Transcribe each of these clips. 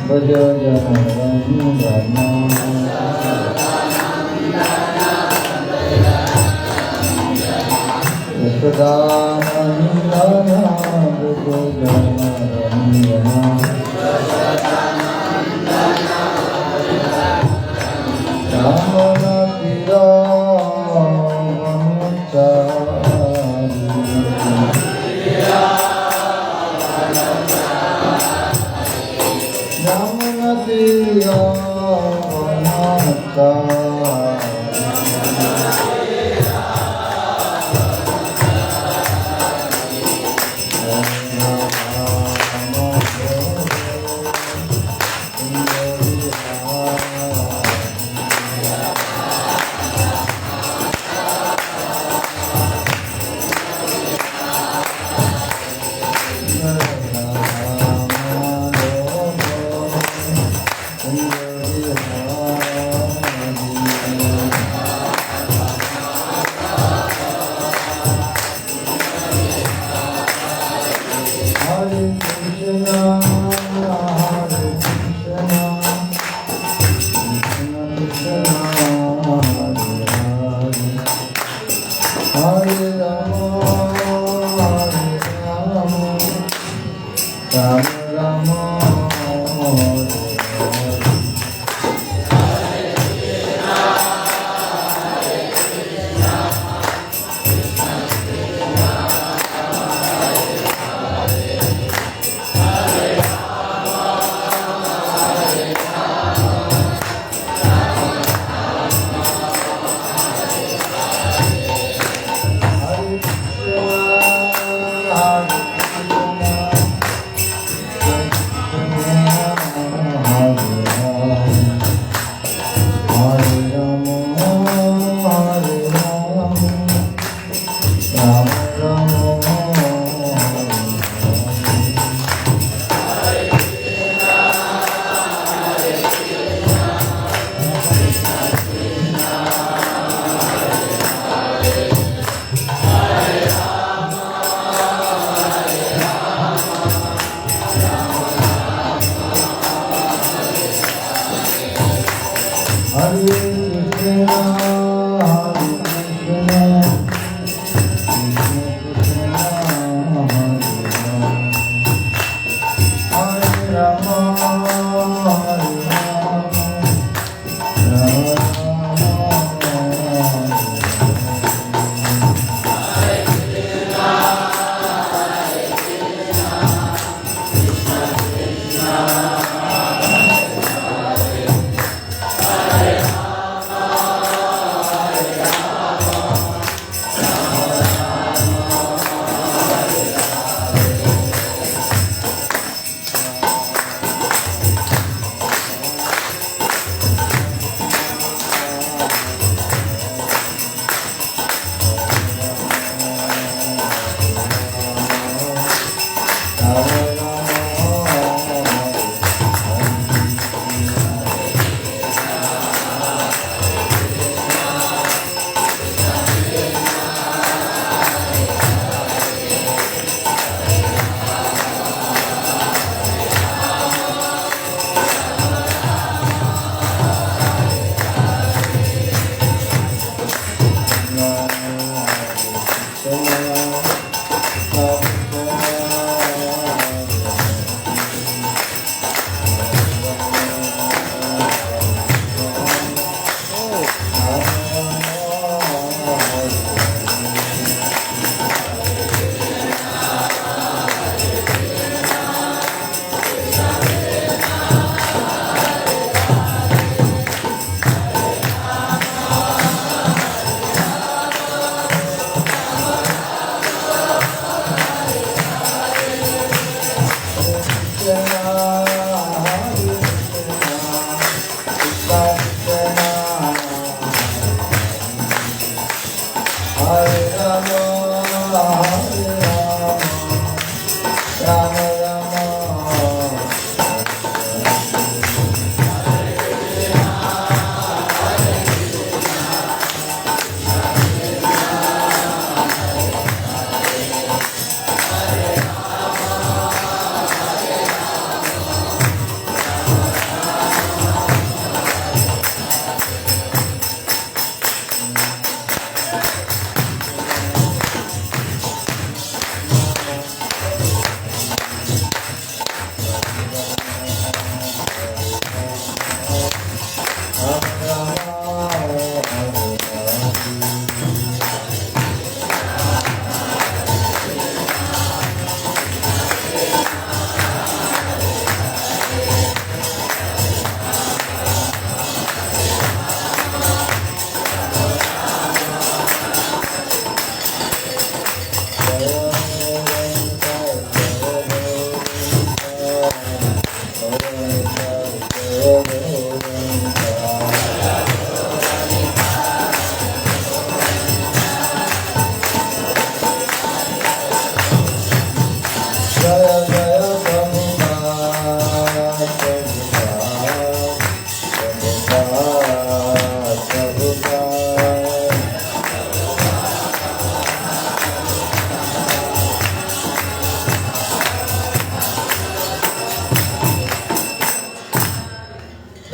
भज जनरञ्जन यशोदानन्दन भज जनरञ्जन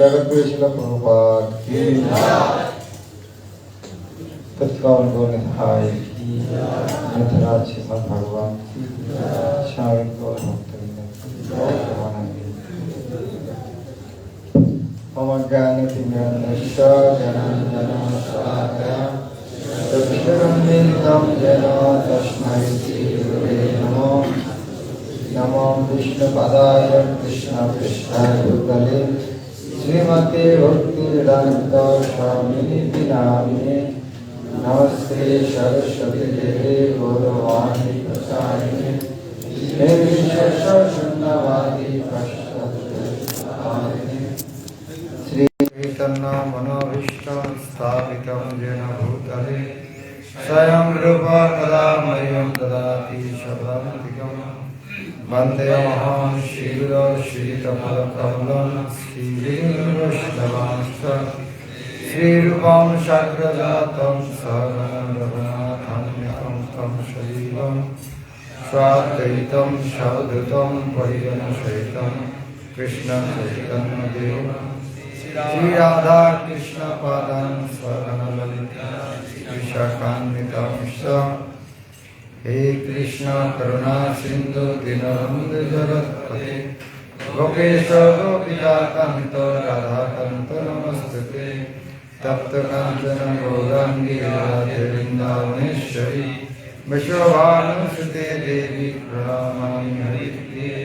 जगद्गुरु श्रील प्रभुपाद की तत्काल गौरधाय मिथिराज श्रीमद् भगवान की स्वामी गौर भक्तवृंद मम ज्ञानतिमिरन्धस्य ज्ञानाञ्जनशलाकया चक्षुरुन्मीलितं येन तस्मै श्रीगुरवे नमः। नमो विष्णुपदाय कृष्णपृष्ठाय भूतले श्रीमते भक्तिवेदान्त स्वामिनिति नामिने। नमस्ते सरस्वती देवे गौरवाणी प्रचारिणे निर्विशेषशून्यवादी पश्चात्परिणे। श्री चैतन्य मनोभीष्टं स्थापितं येन भूतले स्वयं रूप कदा मह्यं ददाति स्वपदान्तिकम्। वन्देऽहं श्रीगुरो श्रीयुतपदकमलं श्रीवैष्णवांश्च श्रीरूपं शाग्रजातं सहगणं रघुनाथान्वितं तं सजीवं स्वाद्वैतं सवधूतं परिजनसहितं कृष्णचैतन्यदेवं श्रीराधाकृष्णपादान् सहगणललिता विशाखान्वितांश्च। हे कृष्ण करुणा सिंधु दीनबन्धु जगत्पते गोपेश गोपिकान्त राधाकान्त नमस्तुते। तप्त कांचन गौरांगी राधे वृंदावनेश्वरी विश्वभानुसुते देवी प्रणमामि हरिप्रिये।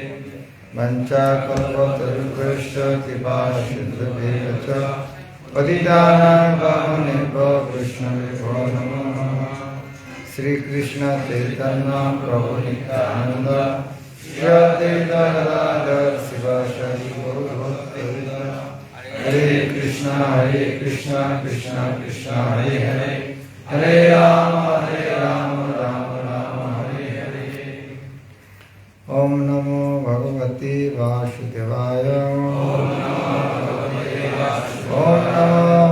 वंचाकल्पतरुभ्यश्च कृपा सिन्धुभ्यः च पतितानां पावनेभ्यो वैष्णवेभ्यो नमो नमः। श्री कृष्ण चैतन्य प्रभु नित्यानंद श्री अद्वैत गदाधर शिवासादि गौरभक्तवृंद। हरे कृष्ण कृष्ण कृष्ण हरे हरे हरे राम राम राम हरे हरे। ओम नमो भगवते वासुदेवाय। ओम नमो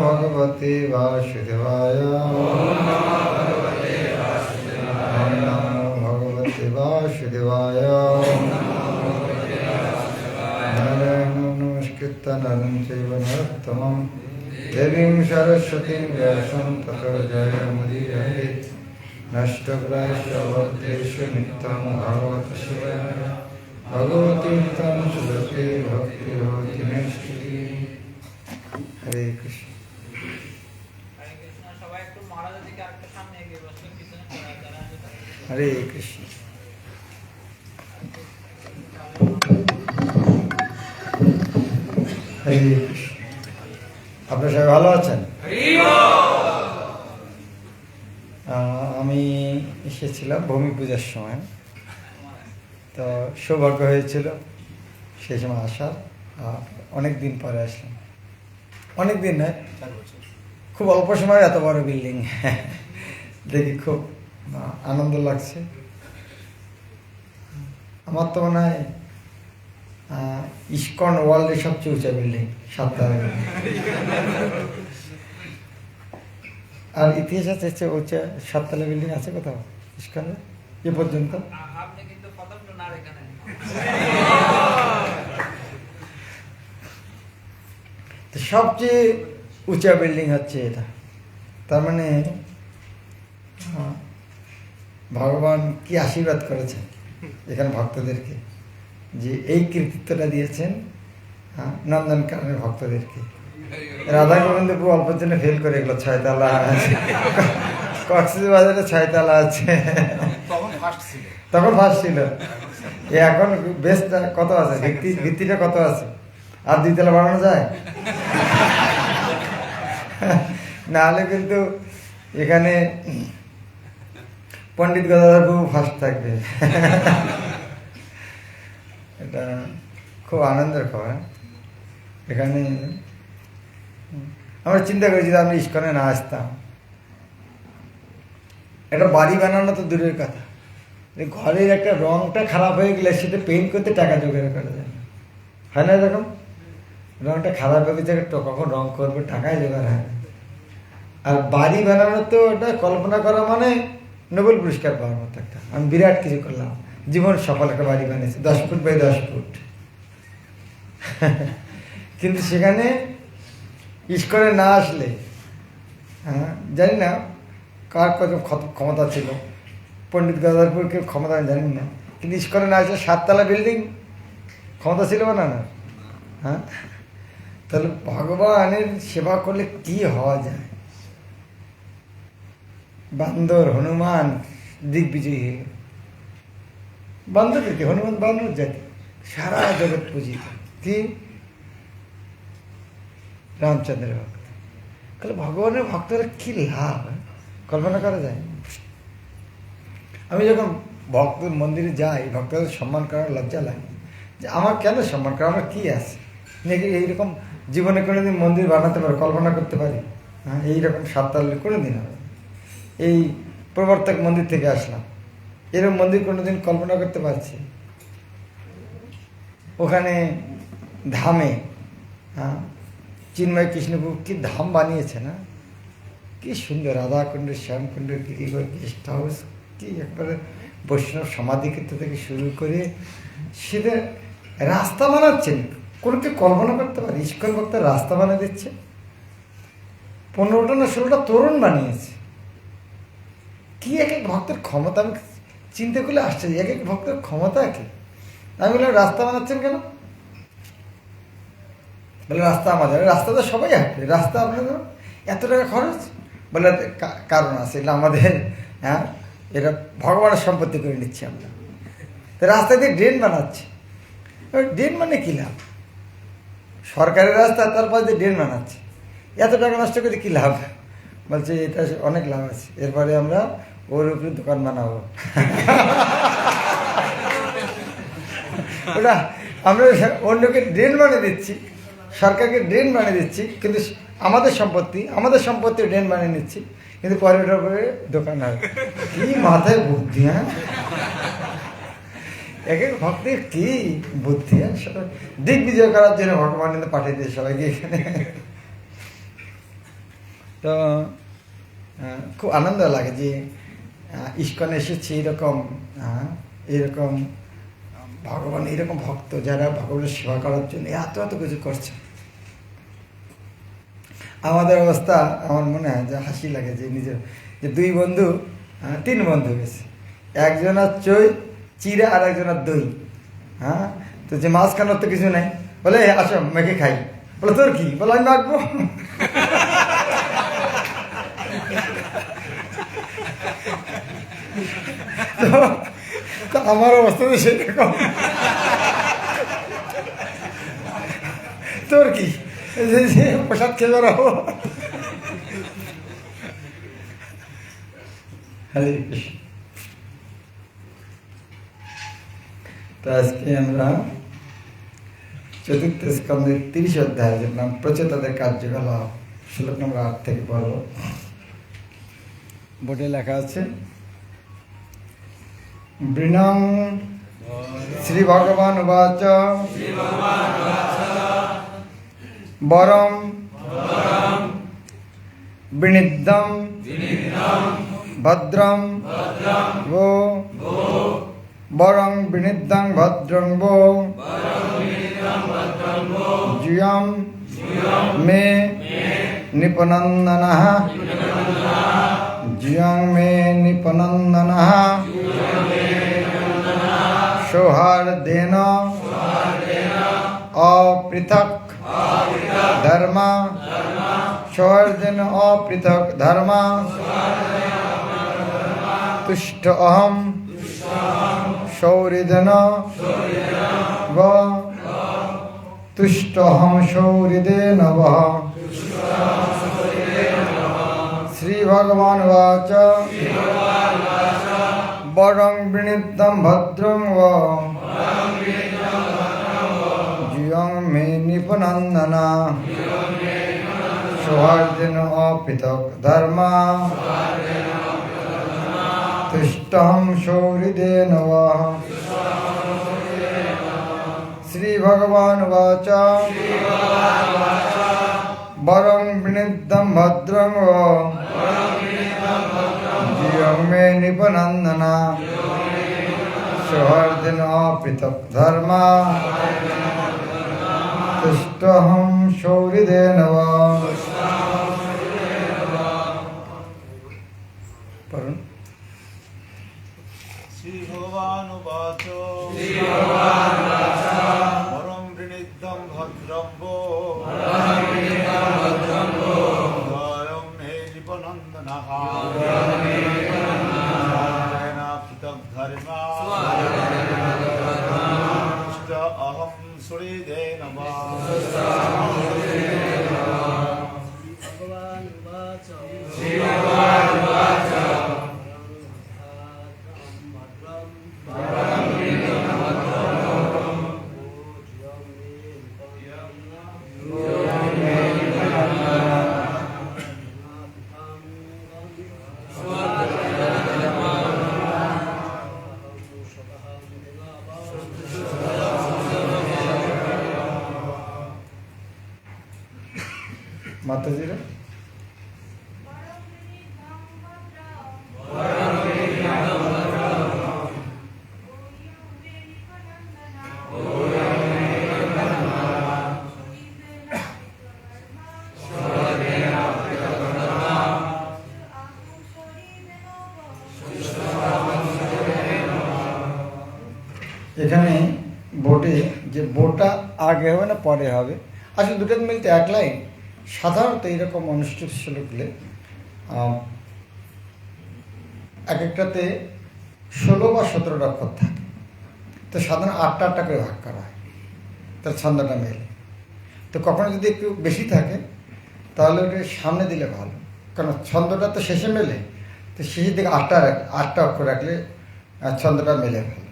भगवते वासुदेवाय। वासुदेवाय। नारायणं नमस्कृत्य नरं चैव नरोत्तमं देवीं सरस्वतीं व्यासं ततो जयमुदीरयेत्। नष्टप्रायश्च नित्यं भागवत सेवया भगवती तं सुदते भक्तिर्भवति नैष्ठिकी। हरे कृष्ण। हरे कृष्ण। हरे कृष्ण। আপনারা সবাই ভালো আছেন? আমি এসেছিলাম ভূমি পূজার সময়, তো সৌভাগ্য হয়েছিল সেই সময় আসার। অনেক দিন পরে আসলাম, অনেক দিন নয়, খুব অল্প সময় এত বড় বিল্ডিং দেখি খুব আনন্দ লাগছে। আমার তো মনে হয় ইস্কন ওয়ার্ল্ডের সবচেয়ে উঁচা বিল্ডিং, 7 তলা। আর ইতিহাস আছে উঁচা 7 তলা বিল্ডিং আছে কোথাও ইস্কনে এ পর্যন্ত? সবচেয়ে উঁচা বিল্ডিং হচ্ছে এটা। তার মানে ভগবান কি আশীর্বাদ করেছেন এখানে ভক্তদেরকে, যে এই কৃতিত্বটা দিয়েছেন নন্দনকাননের ভক্তদেরকে। রাধা গোবিন্দ খুব অল্পের জন্য ফেল করে এগুলো 6 তলা আছে, কক্সবাজারে 6 তলা আছে, তখন ফার্স্ট ছিল। এখন বেসটা কত আছে, ভিত্তিটা কত আছে, আর 2 তলা বাড়ানো যায়? নাহলে কিন্তু এখানে পণ্ডিত গদাধর বাবু ফার্স্ট থাকবে। এটা খুব আনন্দের খবর। এখানে আমরা চিন্তা করেছি যে আমি ইস্কনে না আসতাম। একটা বাড়ি বানানো তো দূরের কথা, ঘরের একটা রংটা খারাপ হয়ে গেলে সেটা পেইন্ট করতে টাকা জোগাড় করা যায় না, হয় না? এরকম রংটা খারাপ হয়ে গেছে, কখন রং করবে, টাকায় জোগাড় হয় না। আর বাড়ি বানানো তো ওটা কল্পনা করা মানে নোবেল পুরস্কার পাওয়ার মতো একটা। আমি বিরাট কিছু করলাম, জীবন সফল একটা বাড়ি বানিয়েছি, 10 ফুট বাই 10 ফুট। কিন্তু সেখানে ইস্কনে না আসলে, হ্যাঁ জানি না কার কত ক্ষমতা ছিল, পণ্ডিত গদাধরপুরকে ক্ষমতা আমি জানি না, কিন্তু ইস্কনে না আসলে 7 তলা বিল্ডিং ক্ষমতা ছিল না না। হ্যাঁ, তাহলে ভগবানের সেবা করলে কি হওয়া যায়। বান্দর হনুমান দিগ্বিজয়ী হয়ে গেল। বান্দর জাতি, হনুমান বান্দর জাতি, সারা জগৎ পূজিত। কি রামচন্দ্রের ভক্ত। তাহলে ভগবানের ভক্তরা কি লাভ, কল্পনা করা যায়। আমি যখন ভক্তের মন্দিরে যাই, ভক্তদের সম্মান করার লজ্জা লাগে যে আমার কেন সম্মান করা, আমার কি আছে নাকি এইরকম জীবনে কোনোদিন মন্দির বানাতে পারে, কল্পনা করতে পারি? হ্যাঁ, এইরকম 7 তলা কোনোদিন হবে। এই প্রবর্তক মন্দির থেকে আসলাম, এরকম মন্দির কোনোদিন কল্পনা করতে পারছি? ওখানে ধামে, হ্যাঁ, চিন্ময় কৃষ্ণপ্রভু কি ধাম বানিয়েছে না, কি সুন্দর। রাধাকুণ্ডের, শ্যামকুণ্ডের, গিরিগড় গেস্ট হাউস, কি একবারে বৈষ্ণব সমাধিক্ষেত্র থেকে শুরু করে সেটা রাস্তা বানাচ্ছেন। কোনো কি কল্পনা করতে পারে? ইস্কন ভক্তের রাস্তা বানিয়ে দিচ্ছে। 15টা না 16টা তোরণ বানিয়েছে। কি এক এক ভক্তের ক্ষমতা, আমি চিন্তা করলে আসছে এক এক ভক্তের ক্ষমতা কি। আমি বললাম রাস্তা বানাচ্ছেন কেন? বলে রাস্তা আমাদের, রাস্তা তো সবাই হাঁটবে, রাস্তা আপনাদের এত টাকা খরচ। বলে কারণ আছে, এগুলো আমাদের, হ্যাঁ, এটা ভগবানের সম্পত্তি করে নিচ্ছি আমরা। তো রাস্তা দিয়ে ড্রেন বানাচ্ছে। ড্রেন মানে কী লাভ? সরকারের রাস্তা, তার পাশে দিয়ে ড্রেন বানাচ্ছে, এত টাকা নষ্ট করে কী লাভ? বলছে এটা অনেক লাভ আছে, এরপরে আমরা ওর উপরে দোকান বানাবো। ওটা আমরা অন্যকে ড্রেন বানিয়ে দিচ্ছি, সরকারকে ড্রেন বানিয়ে দিচ্ছি, কিন্তু আমাদের সম্পত্তি ড্রেন বানিয়ে নিচ্ছি, কিন্তু পরে ওটার উপরে দোকান হবে। কি মাথায় বুদ্ধি! হ্যাঁ, এক এক ভক্তের কি বুদ্ধি! হ্যাঁ, সবাই দিগ্বিজয় করার জন্য ভগবান কিন্তু পাঠিয়ে দিয়ে সবাইকে এখানে। তো খুব আনন্দ লাগে যে ইস্কনে এসেছে এরকম ভগবান, এরকম ভক্ত যারা ভগবানের সেবা করার জন্য এত এত কিছু করছে। আমাদের অবস্থা আমার মনে হয় যে হাসি লাগে যে নিজের, যে 2 বন্ধু, 3 বন্ধু গেছে, একজনের চিড়া আর একজনের দই। হ্যাঁ, তো যে মাঝখানের তো কিছু নাই, বলে আসো মেখে খাই। বলে তোর কি? বলে আমি মাখবো। তো আমার অবস্থা তো সেরকম। তোর কি? প্রসাদ খেয়ে বেড়াবো। হরে কৃষ্ণ। তো আজকে আমরা 4th স্কন্ধের 30 অধ্যায়, যার নাম প্রচেতাদের কার্যকলাপ, শ্লোক নম্বর 8 থেকে পড়ব। বোর্ডে লেখা আছে, বৃণং শ্রী ভগবান উবাচ বরম বৃণিদ্ধম ভদ্রম গো বরং বৃণিদ্ধং ভদ্রং গো জুয়ম মে নিপনন্দনঃ জুয়ং মে নিপনন্দনঃ সৌহার্দেন অপৃথক ধর্ম সৌহার্দেন অপৃথক ধর্ম তুষ্ট অহম সৌহৃদেন ব তুষ্ট অহম সৌহৃদেন বহ। শ্রী ভগবান উবাচ বরং বৃণিদ্ধং ভদ্রং ব জুয়ং মে নিপনন্দন সৌহার্দেন অপৃথক ধর্ম তুষ্টহং সৌহৃদেন বহ। শ্রী ভগবান উবাচ বরং বৃণিদ্ধং ভদ্রং ব জুয়ং মে নিপনন্দন সৌহার্দেন অপৃথক ধর্ম তুষ্টহং সৌহৃদে নমঃ। পড়ুন। শ্রী ভগবান উবাচ পরম বিনিদ্ধং ভদ্রং ভো দ্বয়ং হে জীবনন্দনঃ স্বর্গেণ পৃথগ্ধর্মা ইষ্ট অহং সুহৃদে নমঃ। মাতাজিরা এখানে বোটে যে বোটা আগে হবে না পরে হবে, আসলে দুটো মিলতে এক লাইন। সাধারণত এইরকম অনুষ্ঠিত শ্লোকলে এক একটাতে 16 বা 17টা অক্ষর থাকে, তো সাধারণত 8টা করে ভাগ করা হয়, তার ছন্দটা মেলে। তো কখনো যদি একটু বেশি থাকে তাহলে ওটা সামনে দিলে ভালো, কারণ ছন্দটা তো শেষে মেলে, তো শেষের দিকে 8টা অক্ষর রাখলে ছন্দটা মেলে ভালো।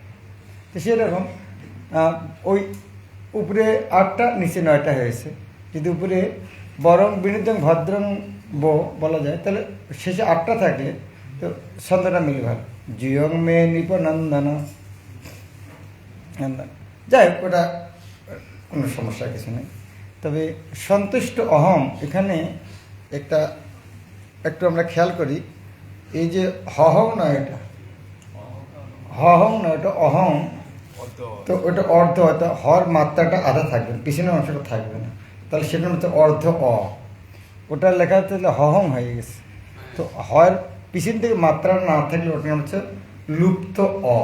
তো সেরকম ওই উপরে 8টা নিচে 9টা হয়েছে। যদি উপরে বরং বিনিদ্ধং ভদ্রং বো বলা যায়, তাহলে শেষে 8টা থাকলে তো ছন্দটা মিলে ভালো। জিয়ং মে নিপনন্দন, যাই হোক, ওটা কোনো সমস্যা কিছু নেই। তবে সন্তুষ্ট অহং, এখানে একটু আমরা খেয়াল করি, এই যে হহং নয়, এটা হহং নয়, এটা অহং। তো ওটা অর্ধ, হয়তো হর মাত্রাটা আধা থাকবে, পিছনের অংশটা থাকবে না, তাহলে সেটা হচ্ছে অর্ধ অ। ওটা লেখা হচ্ছে হহং হয়ে গেছে। তো হর পিছন থেকে মাত্রা না থাকলে ওটা হচ্ছে লুপ্ত অ।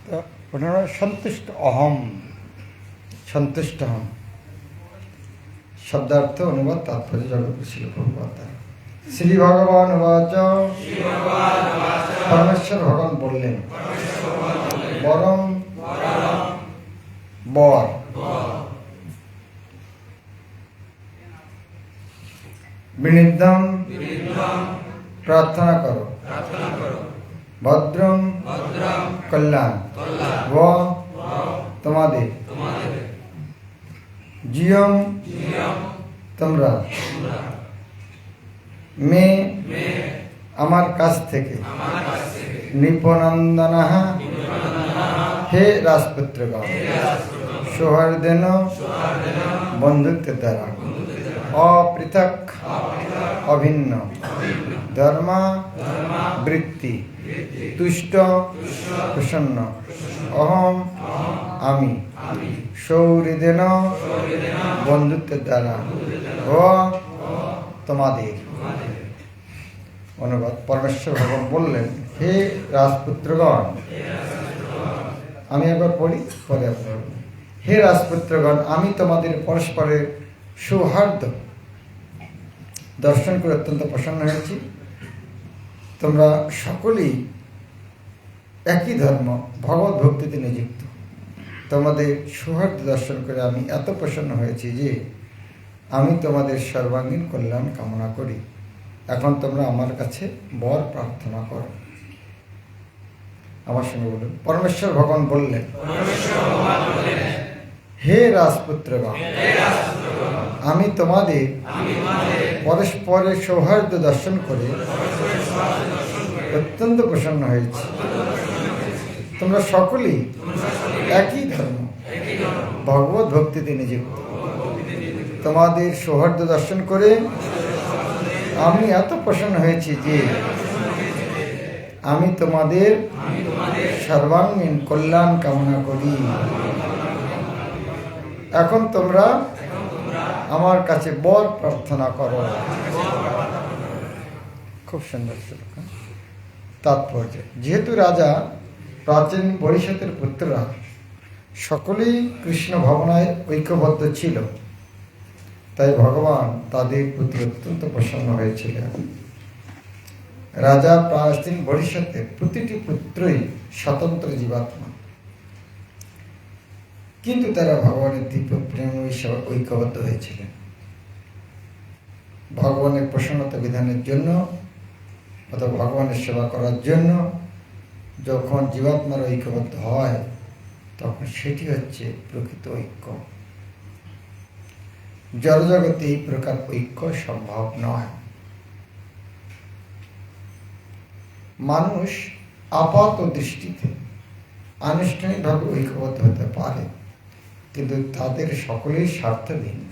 তো ওটা সন্তুষ্ট অহম, সন্তুষ্ট হম। শব্দার্থ অনুবাদ তাৎপর্য জগৎ ছিল প্রভুপাদ। শ্রী ভগবান উবাচ, পরমেশ্বর ভগবান বললেন, বরং বর বিনিদ্ধং প্রার্থনা করো, ভদ্রং কল্যাণ ব তোমাদের, জিয়ং তোমরা, মে আমার কাছ থেকে, নৃপনন্দন হে রাজপুত্রগণ, সৌহার্দেন বন্ধুত্বের দ্বারা, অপৃথক অভিন্ন, ধর্মা বৃত্তি, তুষ্ট প্রসন্ন, অহম আমি, সৌহৃদেন বন্ধুত্বের দ্বারা, ও তোমাদের। অনুবাদ, পরমেশ্বর ভগবান বললেন, হে রাজপুত্রগণ, আমি একবার পড়ি পরে আপনার, হে রাজপুত্রগণ, আমি তোমাদের পরস্পরের সৌহার্দ্য দর্শন করে অত্যন্ত প্রসন্ন হয়েছি। তোমরা সকলেই একই ধর্ম, ভগবত ভক্তিতে নিযুক্ত। তোমাদের সৌহার্দ্য দর্শন করে আমি এত প্রসন্ন হয়েছি যে আমি তোমাদের সর্বাঙ্গীন কল্যাণ কামনা করি। এখন তোমরা আমার কাছে বর প্রার্থনা করো। আমার সঙ্গে বলুন, পরমেশ্বর ভগবান বললেন, হে রাজপুত্রগণ, আমি তোমাদের পরস্পরের সৌহার্দ্য দর্শন করে অত্যন্ত প্রসন্ন হয়েছি। তোমরা সকলেই একই ধর্ম, ভগবত ভক্তিতে নিযুক্ত। তোমাদের সৌহার্দ্য দর্শন করে আমি এত প্রসন্ন হয়েছি যে আমি তোমাদের সর্বাঙ্গীন কল্যাণ কামনা করি। এখন তোমরা আমার কাছে বর প্রার্থনা করো। খুব সুন্দর শ্লোক। তাৎপর্য, যেহেতু রাজা প্রাচীন বরিশাতের পুত্ররা সকলেই কৃষ্ণ ভাবনায় ঐক্যবদ্ধ ছিল, তাই ভগবান তাদের প্রতি অত্যন্ত প্রসন্ন হয়েছিলেন। রাজা প্রাচীন বরিশাতের প্রতিটি পুত্রই স্বতন্ত্র জীবাত্মা, কিন্তু তারা ভগবানের দিব্য প্রেম হিসেবে ঐক্যবদ্ধ হয়েছিলেন। ভগবানের প্রসন্নতা বিধানের জন্য অথবা ভগবানের সেবা করার জন্য যখন জীবাত্মার ঐক্যবদ্ধ হয়, তখন সেটি হচ্ছে প্রকৃত ঐক্য। জড়জগতে এই প্রকার ঐক্য সম্ভব নয়। মানুষ আপাত দৃষ্টিতে আনুষ্ঠানিকভাবে ঐক্যবদ্ধ হতে পারে, কিন্তু তাদের সকলের স্বার্থ ভিন্ন।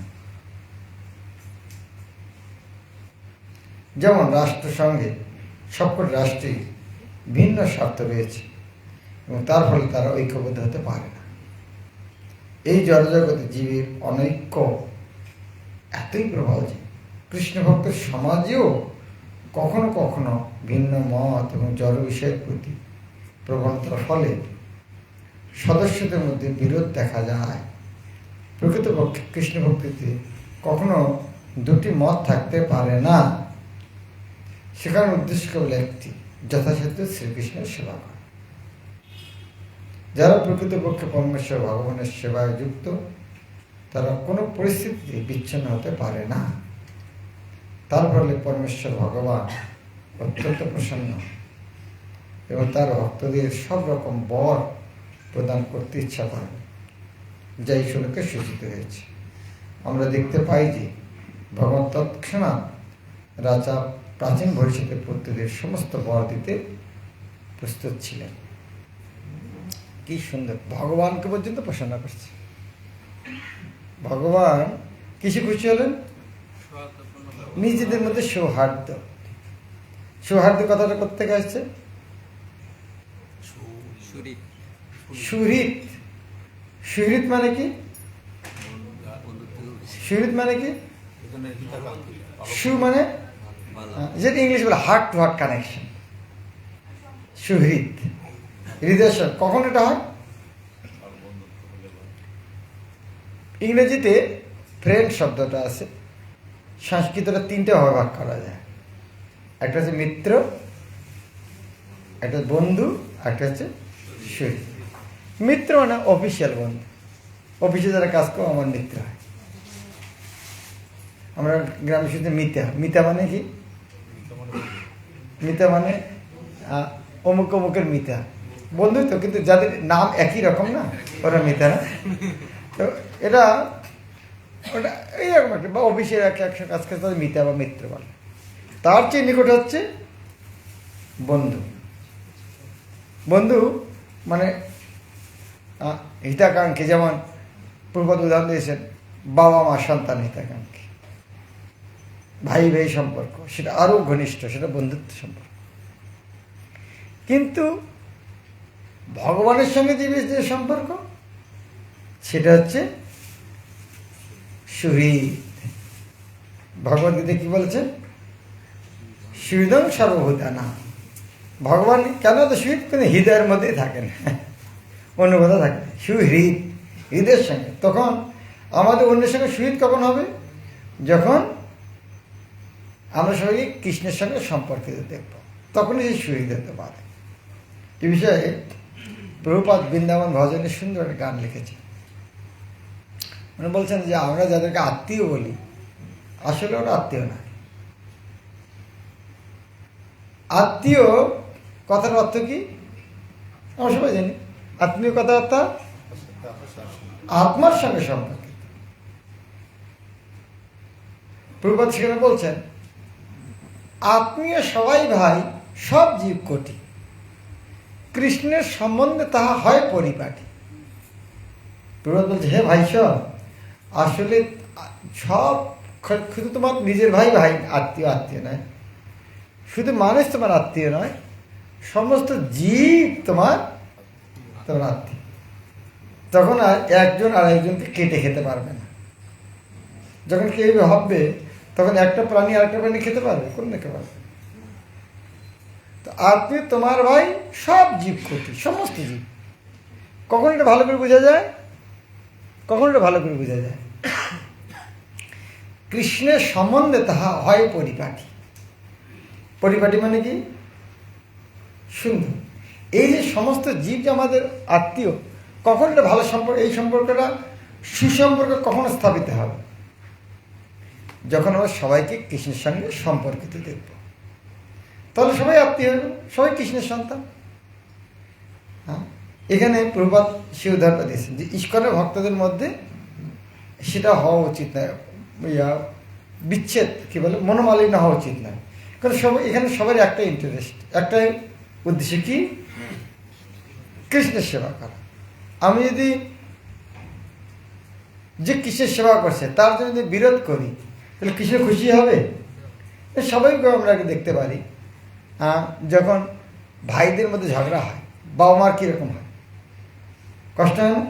যেমন রাষ্ট্রসংঘে সবকটি রাষ্ট্রেই ভিন্ন স্বার্থ রয়েছে এবং তার ফলে তারা ঐক্যবদ্ধ হতে পারে না। এই জড়জগতে জীবের অনৈক্য এতই প্রবল যে কৃষ্ণ ভক্তের সমাজেও কখনো কখনো ভিন্ন মত এবং জড় বিষয়ের প্রতি প্রবণতার ফলে সদস্যদের মধ্যে বিরোধ দেখা যায়। প্রকৃতপক্ষে কৃষ্ণ ভক্তিতে কখনো দুটি মত থাকতে পারে না। সেখানে উদ্দেশ্য কেবল একটি, যথাসাধ্য শ্রীকৃষ্ণের সেবা করা। যারা প্রকৃতপক্ষে পরমেশ্বর ভগবানের সেবায় যুক্ত, তারা কোনো পরিস্থিতিতে বিচ্ছিন্ন হতে পারে না। তার ফলে পরমেশ্বর ভগবান অত্যন্ত প্রসন্ন এবং তার ভক্তদের সব রকম বর প্রদান করতে ইচ্ছা করেন, যা এই শ্লোকে সূচিত হয়েছে। আমরা দেখতে পাই যে ভগবান তৎক্ষণাৎ রাজা প্রাচীন ভবিষ্যতের পুত্রদের সমস্ত বর দিতে প্রস্তুত ছিলেন। কি সুন্দর, ভগবানকে পর্যন্ত প্রসন্ন করছে। ভগবান কিসে খুশি হলেন? নিজেদের মধ্যে সৌহার্দ্য। সৌহার্দ্য কথাটা কোথেকে আসছে? সুহৃদ। সুহৃদ মানে কি? সুহৃদ মানে কি? সু মানে যেটা ইংলিশ বলে হার্ট টু হার্ট কানেকশন। সুহৃদ, হৃদয়। কখন এটা হয়? ইংরেজিতে ফ্রেন্ড শব্দটা আছে, সংস্কৃতটা তিনটে ভাগে ভাগ করা যায়। একটা হচ্ছে মিত্র, একটা বন্ধু, একটা হচ্ছে সুহৃদ। মিত্র মানে অফিসিয়াল বন্ধু, অফিসে যারা কাজ করো আমার মিত্র হয়। আমরা গ্রামের শুধু মিতা। মিতা মানে কি? মিতা মানে অমুক অমুকের মিতা, বন্ধু তো, কিন্তু যাদের নাম একই রকম না, ওরা মিতা না। তো এটা ওটা এইরকম একটা, বা অফিসের একশো কাজ করতে তাদের মিতা বা মিত্র বলে। তার চেয়ে নিকট হচ্ছে বন্ধু। বন্ধু মানে হিতাকাঙ্ক্ষী, যেমন পূর্বত উদাহরণ দিয়েছেন বাবা মা সন্তান হিতাকাঙ্ক্ষী। ভাই ভাই সম্পর্ক সেটা আরও ঘনিষ্ঠ, সেটা বন্ধুত্ব সম্পর্ক। কিন্তু ভগবানের সঙ্গে যে সম্পর্ক সেটা হচ্ছে সুহৃদ। ভগবদ্গীতা কি বলছেন? সুহৃদং সর্বভূতানা। ভগবান কেন তো সুহৃদ? কিন্তু হৃদয়ের মধ্যেই থাকেন, অন্য কোথাও থাকে। সুহৃদ হৃদয়ের সঙ্গে। তখন আমাদের অন্যের সঙ্গে সুহৃদ কখন হবে? যখন আমরা সবাই কৃষ্ণের সঙ্গে সম্পর্কিত দেখব, তখনই সে সুহৃদ হতে পারে। এ বিষয়ে প্রভুপাদ বৃন্দাবন ভজনে সুন্দর একটা গান লিখেছে। উনি বলছেন যে আমরা যাদেরকে আত্মীয় বলি, আসলে ওরা আত্মীয় না। আত্মীয় কথার অর্থ কি আমরা সবাই জানি। আত্মীয় কথা অর্থাৎ আত্মার সঙ্গে সম্পর্কিত। প্রভুপাদ সেখানে বলছেন আত্মীয় সবাই ভাই, সব জীব কোটি, কৃষ্ণের সম্বন্ধে তাহা হয় পরিপাটি। প্রভুপাদ বলছে, হে ভাই সব, আসলে সব শুধু তোমার নিজের ভাই ভাই আত্মীয় আত্মীয় নয়, শুধু মানুষ তোমার আত্মীয় নয়, সমস্ত জীব তোমার আত্মীয়। তখন আর একজন আর একজনকে কেটে খেতে পারবে না। যখন কেউ ভাববে তখন একটা প্রাণী আরেকটা প্রাণী খেতে পারবে? কোন দেখতে পারবে? তো আপনি তোমার ভাই সব জীব ক্ষতি, সমস্ত জীব। কখন এটা ভালো করে বোঝা যায়? কখন এটা ভালো করে বোঝা যায়? কৃষ্ণের সম্বন্ধে তাহা হয় পরিপাটি। পরিপাটি মানে কি? সুন্দর। এই যে সমস্ত জীব যে আমাদের আত্মীয়, কখন এটা ভালো সম্পর্ক, এই সম্পর্কটা সুসম্পর্ক কখনো স্থাপিত হবে? যখন আমরা সবাইকে কৃষ্ণের সঙ্গে সম্পর্কিত দেখব, তাহলে সবাই আত্মীয় হবে, সবাই কৃষ্ণের সন্তান। হ্যাঁ, এখানে প্রভুপাদ সে উদাহরণটা দিয়েছেন যে ইস্কনের ভক্তদের মধ্যে সেটা হওয়া উচিত নয়, বিচ্ছেদ কি বলে, মনোমালিন্য হওয়া উচিত নয়। কারণ সবাই এখানে সবারই একটা ইন্টারেস্ট, একটাই উদ্দেশ্য, কি? কৃষ্ণের সেবা করা। আমি যদি যে কৃষ্ণের সেবা করছে তার জন্য যদি বিরোধ করি, তাহলে কৃষ্ণ খুশি হবে? সবাইকে আমরা দেখতে পারি যখন ভাইদের মধ্যে ঝগড়া হয়, বাবা মার কীরকম হয়, কষ্ট হয় না?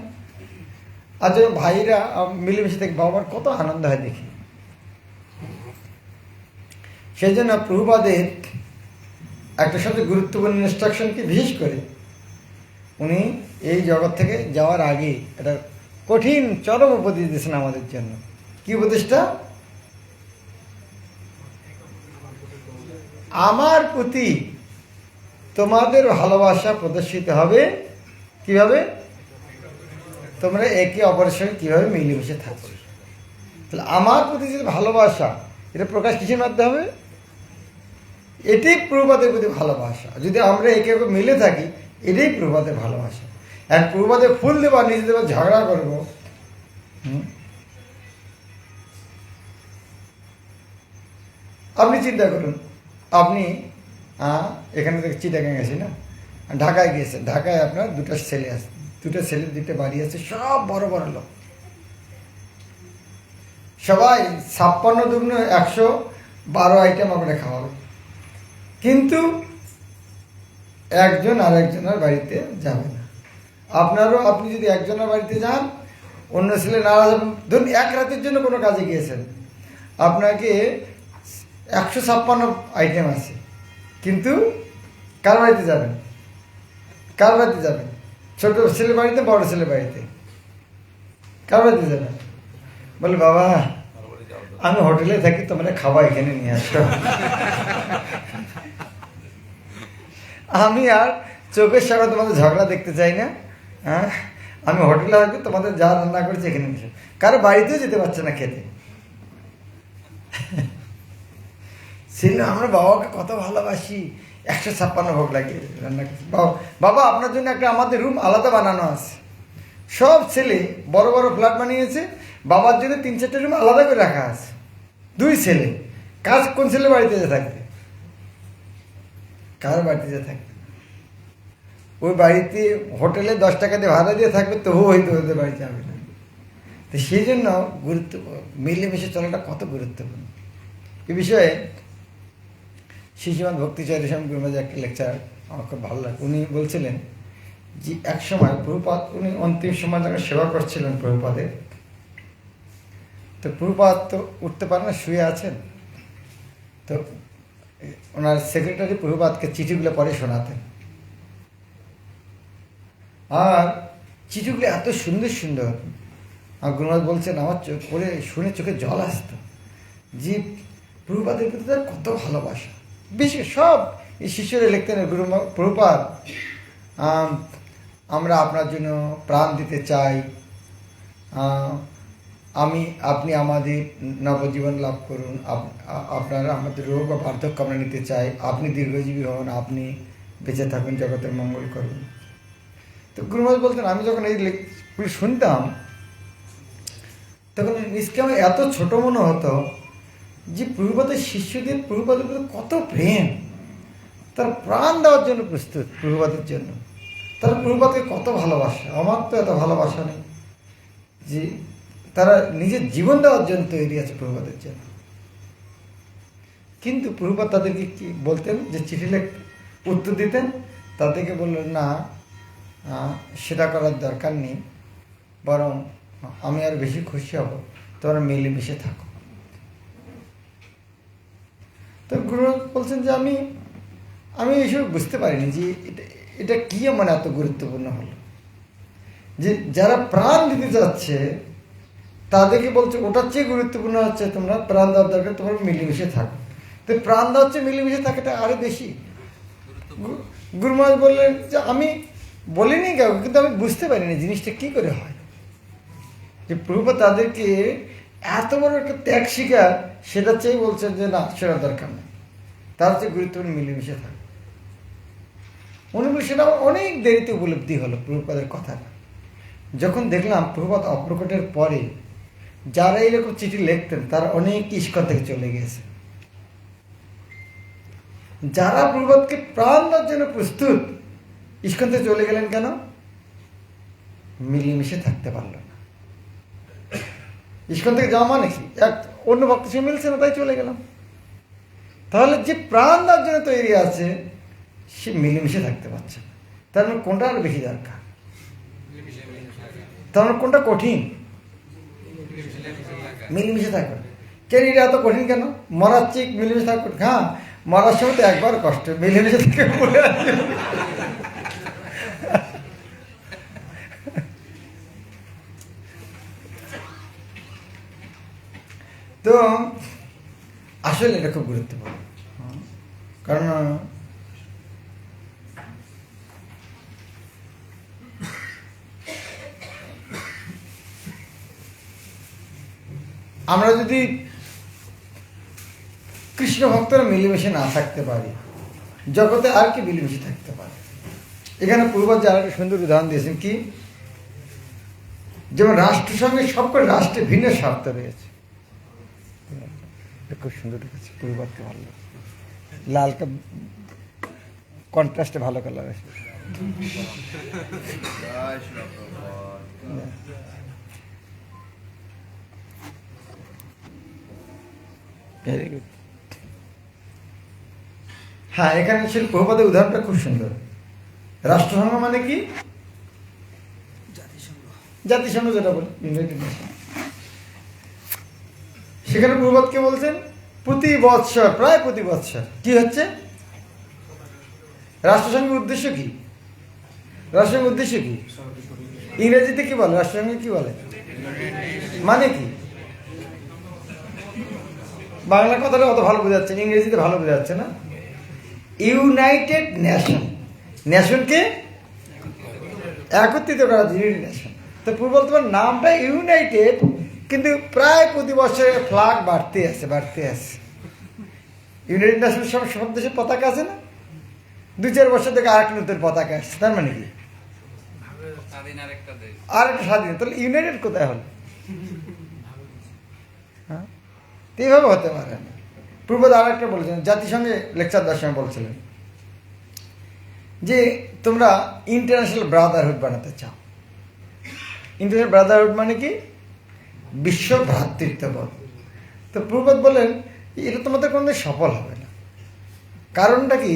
আর যখন ভাইরা মিলেমিশে থাকে, বাবা মার কত আনন্দ হয় দেখি। সেই জন্য প্রভুপাদের একটা সবচেয়ে গুরুত্বপূর্ণ ইনস্ট্রাকশন কি, বিশেষ করে উনি এই জগৎ থেকে যাওয়ার আগে একটা কঠিন চরম উপদেশ দিয়েছেন আমাদের জন্য। কি উপদেশটা? আমার প্রতি তোমাদের ভালোবাসা প্রদর্শিত হবে কিভাবে? তোমরা একে অপরের সঙ্গে কীভাবে মিলেমিশে থাকো। তাহলে আমার প্রতি যে ভালোবাসা, এটা প্রকাশ কিসের মাধ্যমে হবে? এটাই প্রভুপাদের প্রতি ভালোবাসা। যদি আমরা একে একে মিলে থাকি, এটাই প্রভুপাদের ভালোবাসা। আর প্রভুপাদে ফুল দেবা, নিজে দেবা, ঝগড়া করবো। আপনি চিন্তা করুন, আপনি এখানে থেকে চিটাগাং গেছি না, ঢাকায় গিয়েছেন। ঢাকায় আপনার দুটো ছেলে আছে, দুটো ছেলের দুটো বাড়ি আছে, সব বড় বড় লোক, সবাই 56 দুগুণ 112 আইটেম আপনাকে খাওয়াবে। কিন্তু একজন আরেকজনের বাড়িতে যাবে না। আপনি যদি একজনের বাড়িতে যান, অন্য ছেলে নারাজ হবেন। ধরুন এক রাতের জন্য কোনো কাজে গিয়েছেন, আপনাকে 156 আইটেম আছে, কিন্তু কার বাড়িতে যাবেন? কার বাড়িতে যাবেন? ছোট ছেলের বাড়িতে, বড় ছেলের বাড়িতে? কার বাড়িতে যাবেন? বলে, বাবা আমি হোটেলে থাকি, তোমরা খাবার এখানে নিয়ে আসো। আমি আর চোখের সামনে তোমাদের ঝগড়া দেখতে চাই না। হ্যাঁ, আমি হোটেলে থাকি, তোমাদের যা রান্না করেছি এখানে নিয়ে আসো। কারো বাড়িতেও যেতে পারছে না খেতে। আমরা বাবাকে কত ভালোবাসি, 156 ভোগ লাগিয়ে রান্না করছি। বাবা আপনার জন্য একটা আমাদের রুম আলাদা বানানো আছে। সব ছেলে বড় বড় ফ্ল্যাট বানিয়েছে, বাবার জন্য 3-4টে রুম আলাদা করে রাখা আছে। 2 ছেলে, কাজ কোন ছেলে বাড়িতে যে থাকবে? কার বাড়িতে যে থাকবে? ওই বাড়িতে হোটেলে 10 টাকা দিয়ে ভাড়া দিয়ে থাকবে, তবুও হয়তো ওদের বাড়ি যাবে না। তো সেই জন্য মিলেমিশে চলাটা কত গুরুত্বপূর্ণ। এ বিষয়ে শ্রীশ্রীমান ভক্তিচার্য স্বামী গুরুমাজ একটা লেকচার আমার খুব ভালো লাগে। উনি বলছিলেন যে এক সময় প্রভুপাদ, উনি অন্তিম সময় যখন সেবা করছিলেন প্রভুপাদের, তো প্রভুপাদ তো উঠতে পারে না, শুয়ে আছেন। তো ওনার সেক্রেটারি প্রভুপাদকে চিঠিগুলো পড়ে শোনাতেন। আর চিঠিগুলো এত সুন্দর সুন্দর, আর গুরুমাজ বলছেন আমার চোখ পড়ে শুনে চোখে জল আসতো যে প্রভুপাদের প্রতি তার কত ভালোবাসা। বিশেষ সব এই শিষ্যরা লিখতেন, প্রভুপাদ আমরা আপনার জন্য প্রাণ দিতে চাই, আপনি আমাদের নবজীবন লাভ করুন, আপনারা আমাদের রোগ বা বার্ধক্য আমরা নিতে চাই, আপনি দীর্ঘজীবী হন, আপনি বেঁচে থাকুন, জগতের মঙ্গল করুন। তো গুরুমাজ বলতেন, আমি যখন এই শুনতাম তখন নিজকে আমার এত ছোট মনে হতো যে প্রভুপাদের শিষ্যদের প্রভুপাদের প্রতি কত প্রেম, তার প্রাণ দেওয়ার জন্য প্রস্তুত প্রভুপাদের জন্য, তারা প্রভুপাদকে কত ভালোবাসে। আমার তো এত ভালোবাসা নেই যে তারা নিজের জীবন দেওয়ার জন্য তৈরি আছে প্রভুপাদের জন্য। কিন্তু প্রভুপাদ তাদেরকে কি বলতেন, যে চিঠি উত্তর দিতেন, তাদেরকে বললেন না, সেটা করার দরকার নেই, বরং আমি আর বেশি খুশি হব তোমরা মিলেমিশে থাকো। তো গুরু বলছেন যে আমি এইসব বুঝতে পারিনি যে এটা কি এমন এত গুরুত্বপূর্ণ হলো যে যারা প্রাণ দিতে যাচ্ছে তাদেরকে বলছে ওটার চেয়ে গুরুত্বপূর্ণ হচ্ছে তোমরা প্রাণ দেওয়ার দরকার, তোমরা মিলেমিশে থাকো। তো প্রাণ দেওয়া হচ্ছে মিলেমিশে থাকাটা আরো বেশি। গুরু মহারাজ বললেন যে আমি বলিনি কাউকে, কিন্তু আমি বুঝতে পারিনি জিনিসটা কি করে হয়, যে প্রভুপাদ তাদেরকে এত বড় একটা ত্যাগ শিকার সেটা চেয়ে বলছেন যে না সেটা দরকার নেই, তার চেয়ে গুরুত্বপূর্ণ মিলেমিশে থাকে। মনে করি সেটা অনেক দেরিতে উপলব্ধি হলো প্রভুপাদের কথাটা। যখন দেখলাম প্রভুপাদ অপ্রকটের পরে যারা এরকম চিঠি লিখতেন তারা অনেক ইস্কন থেকে চলে গিয়েছে। যারা প্রভুপাদকে প্রাণ দেওয়ার জন্য প্রস্তুত ইস্কন থেকে চলে গেলেন কেন? মিলেমিশে থাকতে পারল না। ইস্কন থেকে যাওয়া মানে কি, এক অন্য ভক্ত সে মিলছে না তাই চলে গেলাম। তাহলে যে প্রাণ দেওয়ার জন্য তৈরি আছে সে মিলেমিশে থাকতে পারছে না। তার মানে কোনটা আরো বেশি দরকার? তার মানে কোনটা কঠিন? মিলেমিশে থাকবে। কেন এটা এত কঠিন কেন? মরার চেয়ে মিলেমিশে থাকা কঠিন? হ্যাঁ, মরার সময় তো একবার কষ্ট, মিলেমিশে থেকে পড়ে আছে। তো আসলে এটা খুব গুরুত্বপূর্ণ, কারণ আমরা যদি কৃষ্ণ ভক্তরা মিলেমিশে না থাকতে পারি, জগতে আর কি মিলেমিশে থাকতে পারে? এখানে পূর্বজ যারা একটা সুন্দর উদাহরণ দিয়েছেন কি, যেমন রাষ্ট্রসংঘে সবকটা রাষ্ট্রে ভিন্ন স্বার্থ রয়েছে। খুব সুন্দর দেখেছি, পূর্বজকে ভালো লালটা কন্ট্রাস্টে ভালো কালার আছে। Very good. হ্যাঁ, এখানে ছিল প্রভুপাদের উদাহরণটা খুব সুন্দর। রাষ্ট্রসংঘ মানে কি? জাতিসংঘ যেটা বলে, ইউনাইটেড নেশন। সেখানে প্রভুপাদকে বলছেন প্রতি বৎসর, প্রায় প্রতি বৎসর কি হচ্ছে? রাষ্ট্রসংঘের উদ্দেশ্য কি? রাষ্ট্রসংঘের উদ্দেশ্য কি? ইংরেজিতে কি বলে? রাষ্ট্রসংঘে কি বলে? মানে কি? বাংলা কথাটা অত ভালো বোঝাচ্ছে, ইংরেজিতে ভালো বোঝাচ্ছে না। ইউনাইটেড নেশন, নেশনকে একত্রিত করা, ইউনাইটেড নেশন। তো পূর্ব তোমার নামটা ইউনাইটেড, কিন্তু প্রায় প্রতি বছরে ফ্ল্যাগ বাড়তে আছে। ইউনাইটেড নেশন সব দেশের পতাকা আছে না? 2-4 বছর থেকে আরেকটা নতুন পতাকা আসছে। তার মানে কি? আরেকটা স্বাধীন। তাহলে ইউনাইটেড কোথায় হল? হ্যাঁ, এইভাবে হতে পারে না। পূর্বদ আর একটা বলেছেন, জাতিসংঘে লেকচার দেওয়ার সময় বলছিলেন যে তোমরা ইন্টারন্যাশনাল ব্রাদারহুড বানাতে চাও। ইন্টারন্যাশনাল ব্রাদারহুড মানে কি? বিশ্ব ভ্রাতৃত্ববোধ। তো পূর্বদ বলেন এটা তোমাদের কোনোদিন সফল হবে না। কারণটা কি?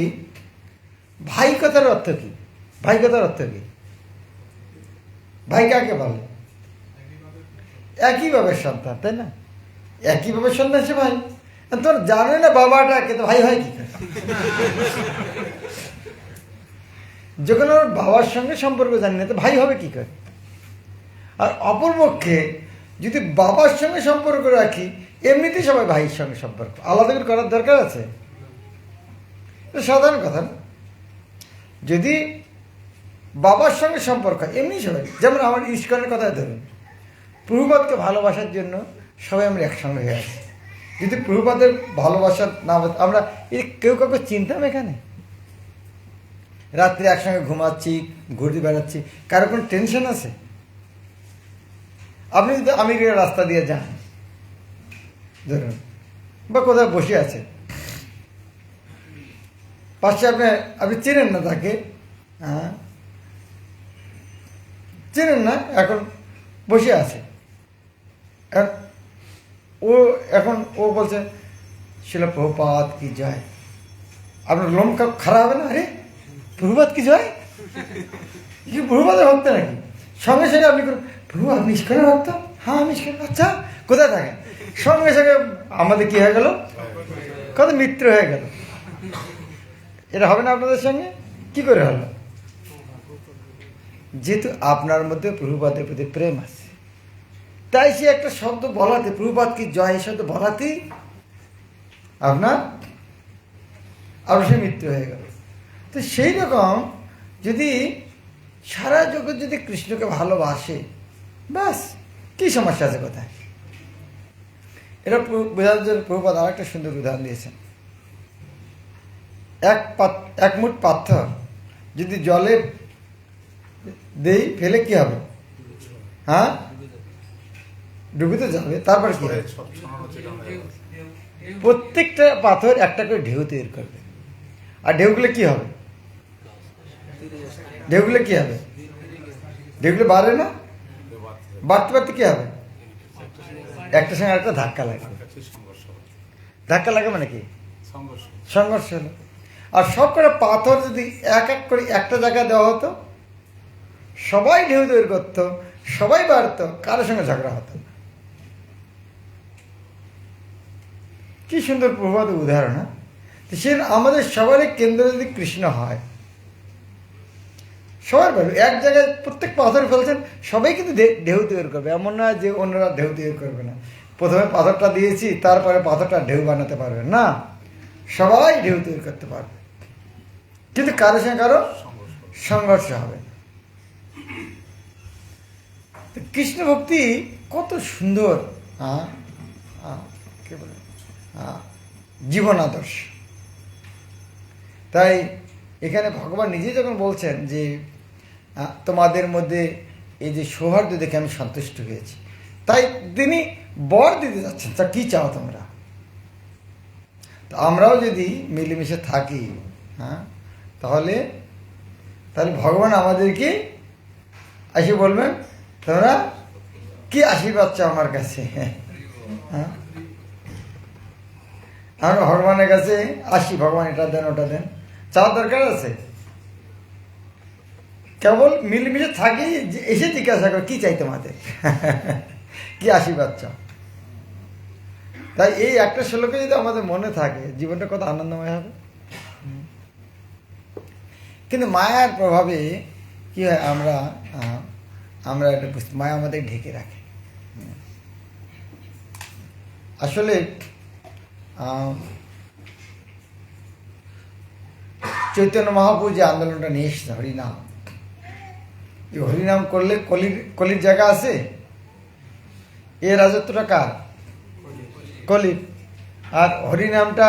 ভাইকতার অর্থ কি? ভাইকতার অর্থ কি? ভাই কাকে বলে? একইভাবে সন্তান, তাই না? একইভাবে সন্তান সে ভাই। তোর জানে না বাবাটাকে, তো ভাই হয় কি করে? যখন ওর বাবার সঙ্গে সম্পর্ক জানি না তো ভাই হবে কি করে? আর অপরপক্ষে যদি বাবার সঙ্গে সম্পর্ক রাখি, এমনিতেই সবাই ভাইয়ের সঙ্গে সম্পর্ক, আলাদা করে করার দরকার আছে? সাধারণ কথা। যদি বাবার সঙ্গে সম্পর্ক এমনি সবাই, যেমন আমার ইস্কনের কথায় ধরুন, প্রভুপাদকে ভালোবাসার জন্য সবাই আমরা একসঙ্গে হয়ে আছি। যদি প্রভুপাদের ভালোবাসার না আমরা কেউ কাউকে চিনতাম? এখানে রাত্রে একসঙ্গে ঘুমাচ্ছি, ঘুরতে বেড়াচ্ছি, কারো কোনো টেনশন আছে? আপনি যদি আমেরিকার রাস্তা দিয়ে যান ধরুন, বা কোথাও বসে আছে, পাশে আপনি চেনেন না তাকে, হ্যাঁ চেনেন না, এখন বসে আছে, ও বলছে শিলা প্রভুপাদ কি জয়, আপনার লোম খারাপ হবে না? আরে প্রভুপাদ কি জয়, কি প্রভুপাদের ভক্ত নাকি? সঙ্গে সঙ্গে আপনি প্রভু আপনি ইস্কনের ভক্ত? হ্যাঁ আমি ইস্কনের। আচ্ছা কোথায় থাকেন? সঙ্গে সঙ্গে আমাদের কি হয়ে গেল? কত মিত্র হয়ে গেল। এটা হবে না আপনাদের সঙ্গে? কি করে হলো? যেহেতু আপনার মধ্যে প্রভুপাদের প্রতি প্রেম আছে, তাই সে একটা শব্দ বলাতে, প্রভুপাদ কি জয়, এই শব্দ বলাতেই আপনার সে মৃত্যু হয়ে গেল। তো সেই রকম যদি সারা জগৎ যদি কৃষ্ণকে ভালোবাসে, ব্যাস কি সমস্যা আছে কোথায়? এটা বোঝার জন্য প্রভুপাদ আর একটা সুন্দর উদাহরণ দিয়েছেন। এক মুঠ পাথর যদি জলে দেই, ফেলে কি হবে? হ্যাঁ, ডুবে তো যাবে। তারপর কি হবে? প্রত্যেকটা পাথর একটা করে ঢেউ তৈরি করবে। আর ঢেউগুলো কি হবে? ঢেউগুলো কি হবে? ঢেউগুলো বাড়ে না? বাড়তে বাড়তে কি হবে? একটা সঙ্গে একটা ধাক্কা লাগবে। ধাক্কা লাগে মানে কি? সংঘর্ষ হলো। আর সব করে পাথর যদি এক এক করে একটা জায়গায় দেওয়া হতো, সবাই ঢেউ তৈরি করতো, সবাই বাড়তো, কারোর সঙ্গে ঝগড়া হতো। কি সুন্দর প্রভাত উদাহরণ। হ্যাঁ, সে আমাদের সবারই কেন্দ্র যদি কৃষ্ণ হয়, সবার ভালো এক জায়গায় প্রত্যেক পাথর ফেলছেন, সবাই কিন্তু ঢেউ তৈরি করবে। এমন না যে অন্যরা ঢেউ তৈরি করবে না। প্রথমে পাথরটা দিয়েছি, তারপরে পাথরটা ঢেউ বানাতে পারবে না, সবাই ঢেউ তৈরি করতে পারবে, কিন্তু কারোর সঙ্গে কারো সংঘর্ষ হবে। কৃষ্ণ ভক্তি কত সুন্দর কি বলে জীবন আদর্শ। তাই এখানে ভগবান নিজেই যখন বলছেন যে তোমাদের মধ্যে এই যে সৌহার্দ্য দেখে আমি সন্তুষ্ট হয়েছি, তাই তিনি বর দিতে যাচ্ছেন, তা কি চাও তোমরা? তো আমরাও যদি মিলেমিশে থাকি, হ্যাঁ, তাহলে ভগবান আমাদেরকে এসে বলবেন তোমরা কি আশীর্বাদ চাও আমার কাছে। হ্যাঁ, আমরা ভগবানের কাছে আসি, ভগবান এটা দেন ওটা দেন, চাওয়ার দরকার আছে? কেবল মিলেমিশে থাকি, এসে জিজ্ঞাসা করো কি চাই তোমাদের, কি আশীর্বাদ চাও। তাই এই একটা শ্লোকে যদি আমাদের মনে থাকে, জীবনটা কত আনন্দময় হবে। কিন্তু মায়ার প্রভাবে কি হয়, আমরা একটা মায়া আমাদের ঢেকে রাখে। আসলে চৈতন্য মহাপ্রভু যে আন্দোলনটা নিয়ে এসছে হরিনাম, এই হরিনাম করলে কলির জায়গা আছে। এ রাজত্বটা কার? কলির। আর হরিনামটা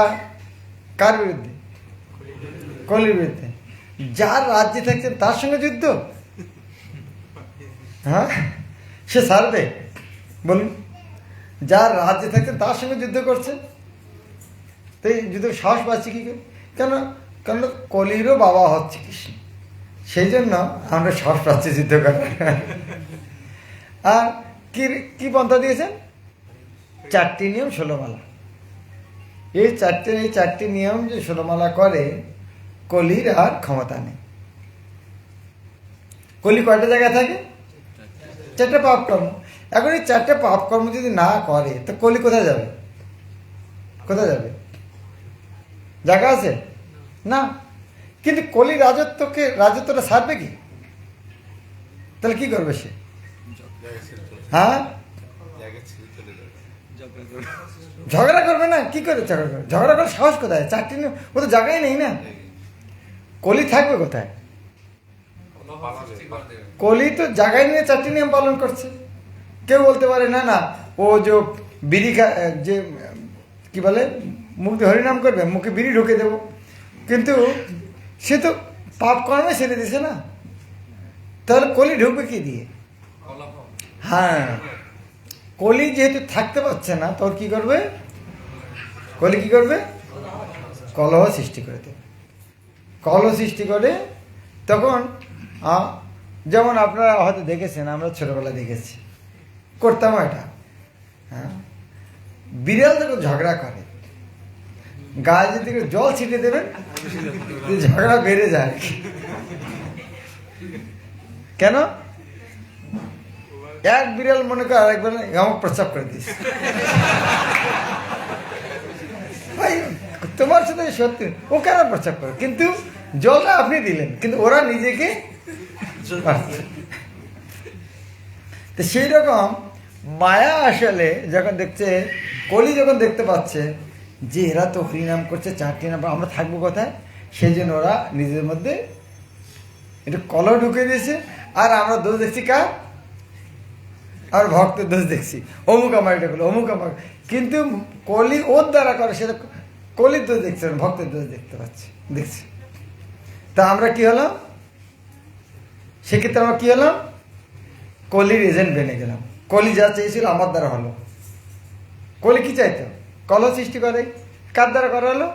কার বিরুদ্ধে? কলির বিরুদ্ধে। যার রাজ্যে থাকছে তার সঙ্গে যুদ্ধ, হ্যাঁ, সে ছাড়বে? বলুন, যার রাজ্যে থাকছে তার সঙ্গে যুদ্ধ করছে, তো এই যুদ্ধ সাহস পাচ্ছি কি করে? কেন কলিরও বাবা হচ্ছে কৃষ্ণ, সেই জন্য আমরা সাহস পাচ্ছি যুদ্ধ করার। আর কি পন্থা দিয়েছেন? 4টি নিয়ম 16 মালা। এই চারটি নিয়ম যে 16 মালা করে, কলির আর ক্ষমতা নেই। কলি কয়টা জায়গায় থাকে? 4টে পাপ কর্ম। এখন এই 4টে পাপ কর্ম যদি না করে, তো কলি কোথায় যাবে? কোথায় যাবে? জায়গা আছে না। কিন্তু কলি রাজত্বটা ছাড়বে কি? তাহলে কি করবে সে? হ্যাঁ, ঝগড়া করবে না। কি করে ঝগড়া করবে? ঝগড়া করার সাহস কোথায়? 4টি নিয়ম ও তো জায়গায় নেই না। কলি থাকবে কোথায়? কলি তো জায়গায় নিয়ে 4টি নিয়ম পালন করছে। কেউ বলতে পারে না না, ও যে বিড়ি যে কি বলে, মুখ দিয়ে হরিনাম করবে, মুখে বিড়ি ঢুকে দেব, কিন্তু সে তো পাপ কর্মে ছেড়ে দিছে না। তাহলে কলি ঢুকবে কি দিয়ে? হ্যাঁ, কলি যেহেতু থাকতে পারছে না, তোর কি করবে? কলি কি করবে? কলহ সৃষ্টি করে দেবে। কলহ সৃষ্টি করে তখন, যেমন আপনারা হয়তো দেখেছেন, আমরা ছোটবেলায় দেখেছি, করতাম এটা। হ্যাঁ, বিড়াল যখন ঝগড়া করে, গায়ে যদি জল ছিটিয়ে দেবেন, ঝগড়া বেড়ে যায়। কেন? এক বিড়াল মনে করে আরেকবার আমাকে প্রস্তাব করে দিস, ভাই তোমার সাথে সত্যি ও কেন প্রস্রাব করে, কিন্তু জলটা আপনি দিলেন, কিন্তু ওরা নিজেকে পাচ্ছে। তো সেই রকম মায়া আসলে যখন দেখছে, কলি যখন দেখতে পাচ্ছে যে এরা তো হরিনাম করছে, চারটি নাম, আমরা থাকবো কোথায়, সেই জন্য ওরা নিজেদের মধ্যে একটু কলহ ঢুকে দিয়েছে। আর আমরা দোষ দেখছি কার? আর ভক্তের দোষ দেখছি, অমুক আমার এটা করলো, অমুক আমার, কিন্তু কলি ওর দ্বারা করে সেটা কলির দোষ দেখছে না, ভক্তের দোষ দেখতে পাচ্ছি, দেখছি। তা আমরা কি হলাম সেক্ষেত্রে? আমরা কি হলাম? কলির এজেন্ট বেনে গেলাম। কলি যা চেয়েছিল আমার দ্বারা হলো। কলি কি চাইতো? কলহ সৃষ্টি করে। কার দ্বারা করা হলো?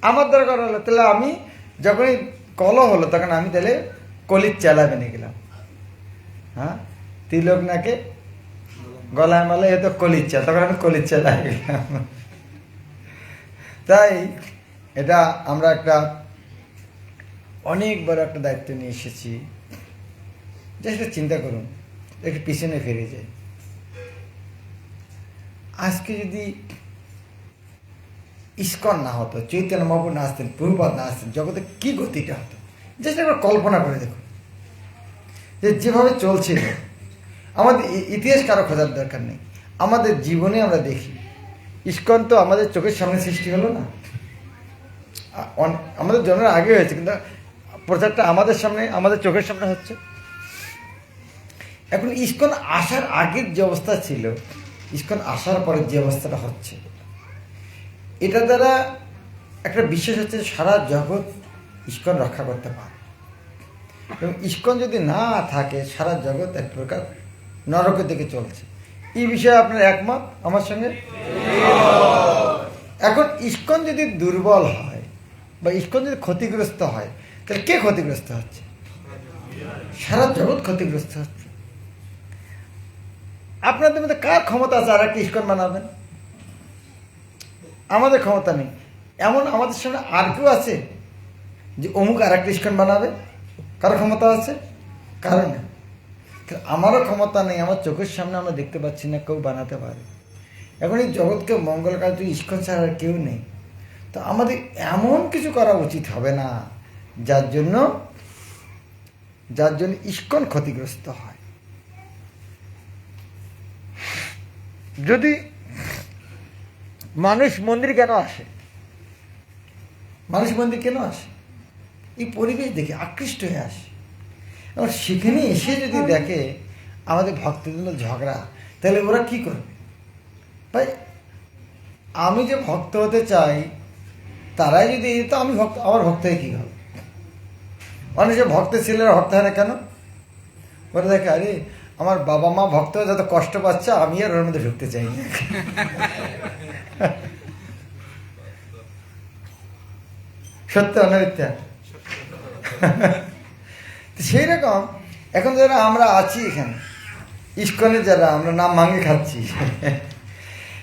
আমার দ্বারা করা হলো। তাহলে আমি যখনই কলহ হলো তখন আমি তাহলে কলির চেলা বেনে গেলাম। হ্যাঁ, তিলক নাকে গলায় মালে এ তো কলির চেলা, তখন আমি কলির চেলা হয়ে গেলাম। তাই এটা আমরা একটা অনেক বড় একটা দায়িত্ব নিয়ে এসেছি। জাস্ট চিন্তা করুন, একটু পিছনে ফিরে যাই। আজকে যদি ইস্কন না হতো, চৈতন্য মহাপ্রভু না আসতেন, প্রভুপাদ না আসতেন, জগতে কি গতিটা হতো জাস্ট একবার কল্পনা করে দেখুন। যে যেভাবে চলছিল, আমাদের ইতিহাস কারো খোঁজার দরকার নেই, আমাদের জীবনে আমরা দেখি ইস্কন তো আমাদের চোখের সামনে সৃষ্টি হলো না, আমাদের জন্মের আগে হয়েছে, কিন্তু প্রচারটা আমাদের সামনে, আমাদের চোখের সামনে হচ্ছে। এখন ইস্কন আসার আগের যে অবস্থা ছিল, ইস্কন আসার পরে যে অবস্থাটা হচ্ছে, এটা দ্বারা একটা বিশ্বাস হচ্ছে সারা জগৎ ইস্কন রক্ষা করতে পারে। এবং ইস্কন যদি না থাকে সারা জগৎ এক প্রকার নরকের দিকে চলছে। এই বিষয়ে আপনার একমত আমার সঙ্গে? এখন ইস্কন যদি দুর্বল হয় বা ইস্কন যদি ক্ষতিগ্রস্ত হয়, তাহলে কে ক্ষতিগ্রস্ত হচ্ছে? সারা জগৎ ক্ষতিগ্রস্ত হচ্ছে। আপনাদের মধ্যে কার ক্ষমতা আছে আর একটা ইস্কন বানাবেন? আমাদের ক্ষমতা নেই। এমন আমাদের সামনে আর কেউ আছে যে অমুক আর একটা ইস্কন বানাবে? কারো ক্ষমতা আছে? কারণ আমারও ক্ষমতা নেই, আমার চোখের সামনে আমরা দেখতে পাচ্ছি না কেউ বানাতে পারে। এখন এই জগৎকে মঙ্গল কাজ ইস্কন ছাড়া আর কেউ নেই। তো আমাদের এমন কিছু করা উচিত হবে না যার জন্য ইস্কন ক্ষতিগ্রস্ত হয়। যদি মানুষ মন্দির কেন আসে? মানুষ মন্দির কেন আসে? এই পরিবেশ দেখে আকৃষ্ট হয়ে আসে। এবং সেখানে এসে যদি দেখে আমাদের ভক্তদের মধ্যে ঝগড়া, তাহলে ওরা কি করবে? ভাই, আমি যে ভক্ত হতে চাই তারাই যদি, তো আমি ভক্ত, আমার ভক্ত হয়ে কী হবে? অনেক যে ভক্তের ছেলেরা ভক্ত হয় না কেন? ওরা দেখে আরে আমার বাবা মা ভক্ত হয়ে যত কষ্ট পাচ্ছে, আমি আর ওর মধ্যে ঢুকতে চাই না। সত্য না মিথ্যা? সেই রকম এখন যারা আমরা আছি এখানে ইস্কনে, যারা আমরা নাম ভাঙে খাচ্ছি,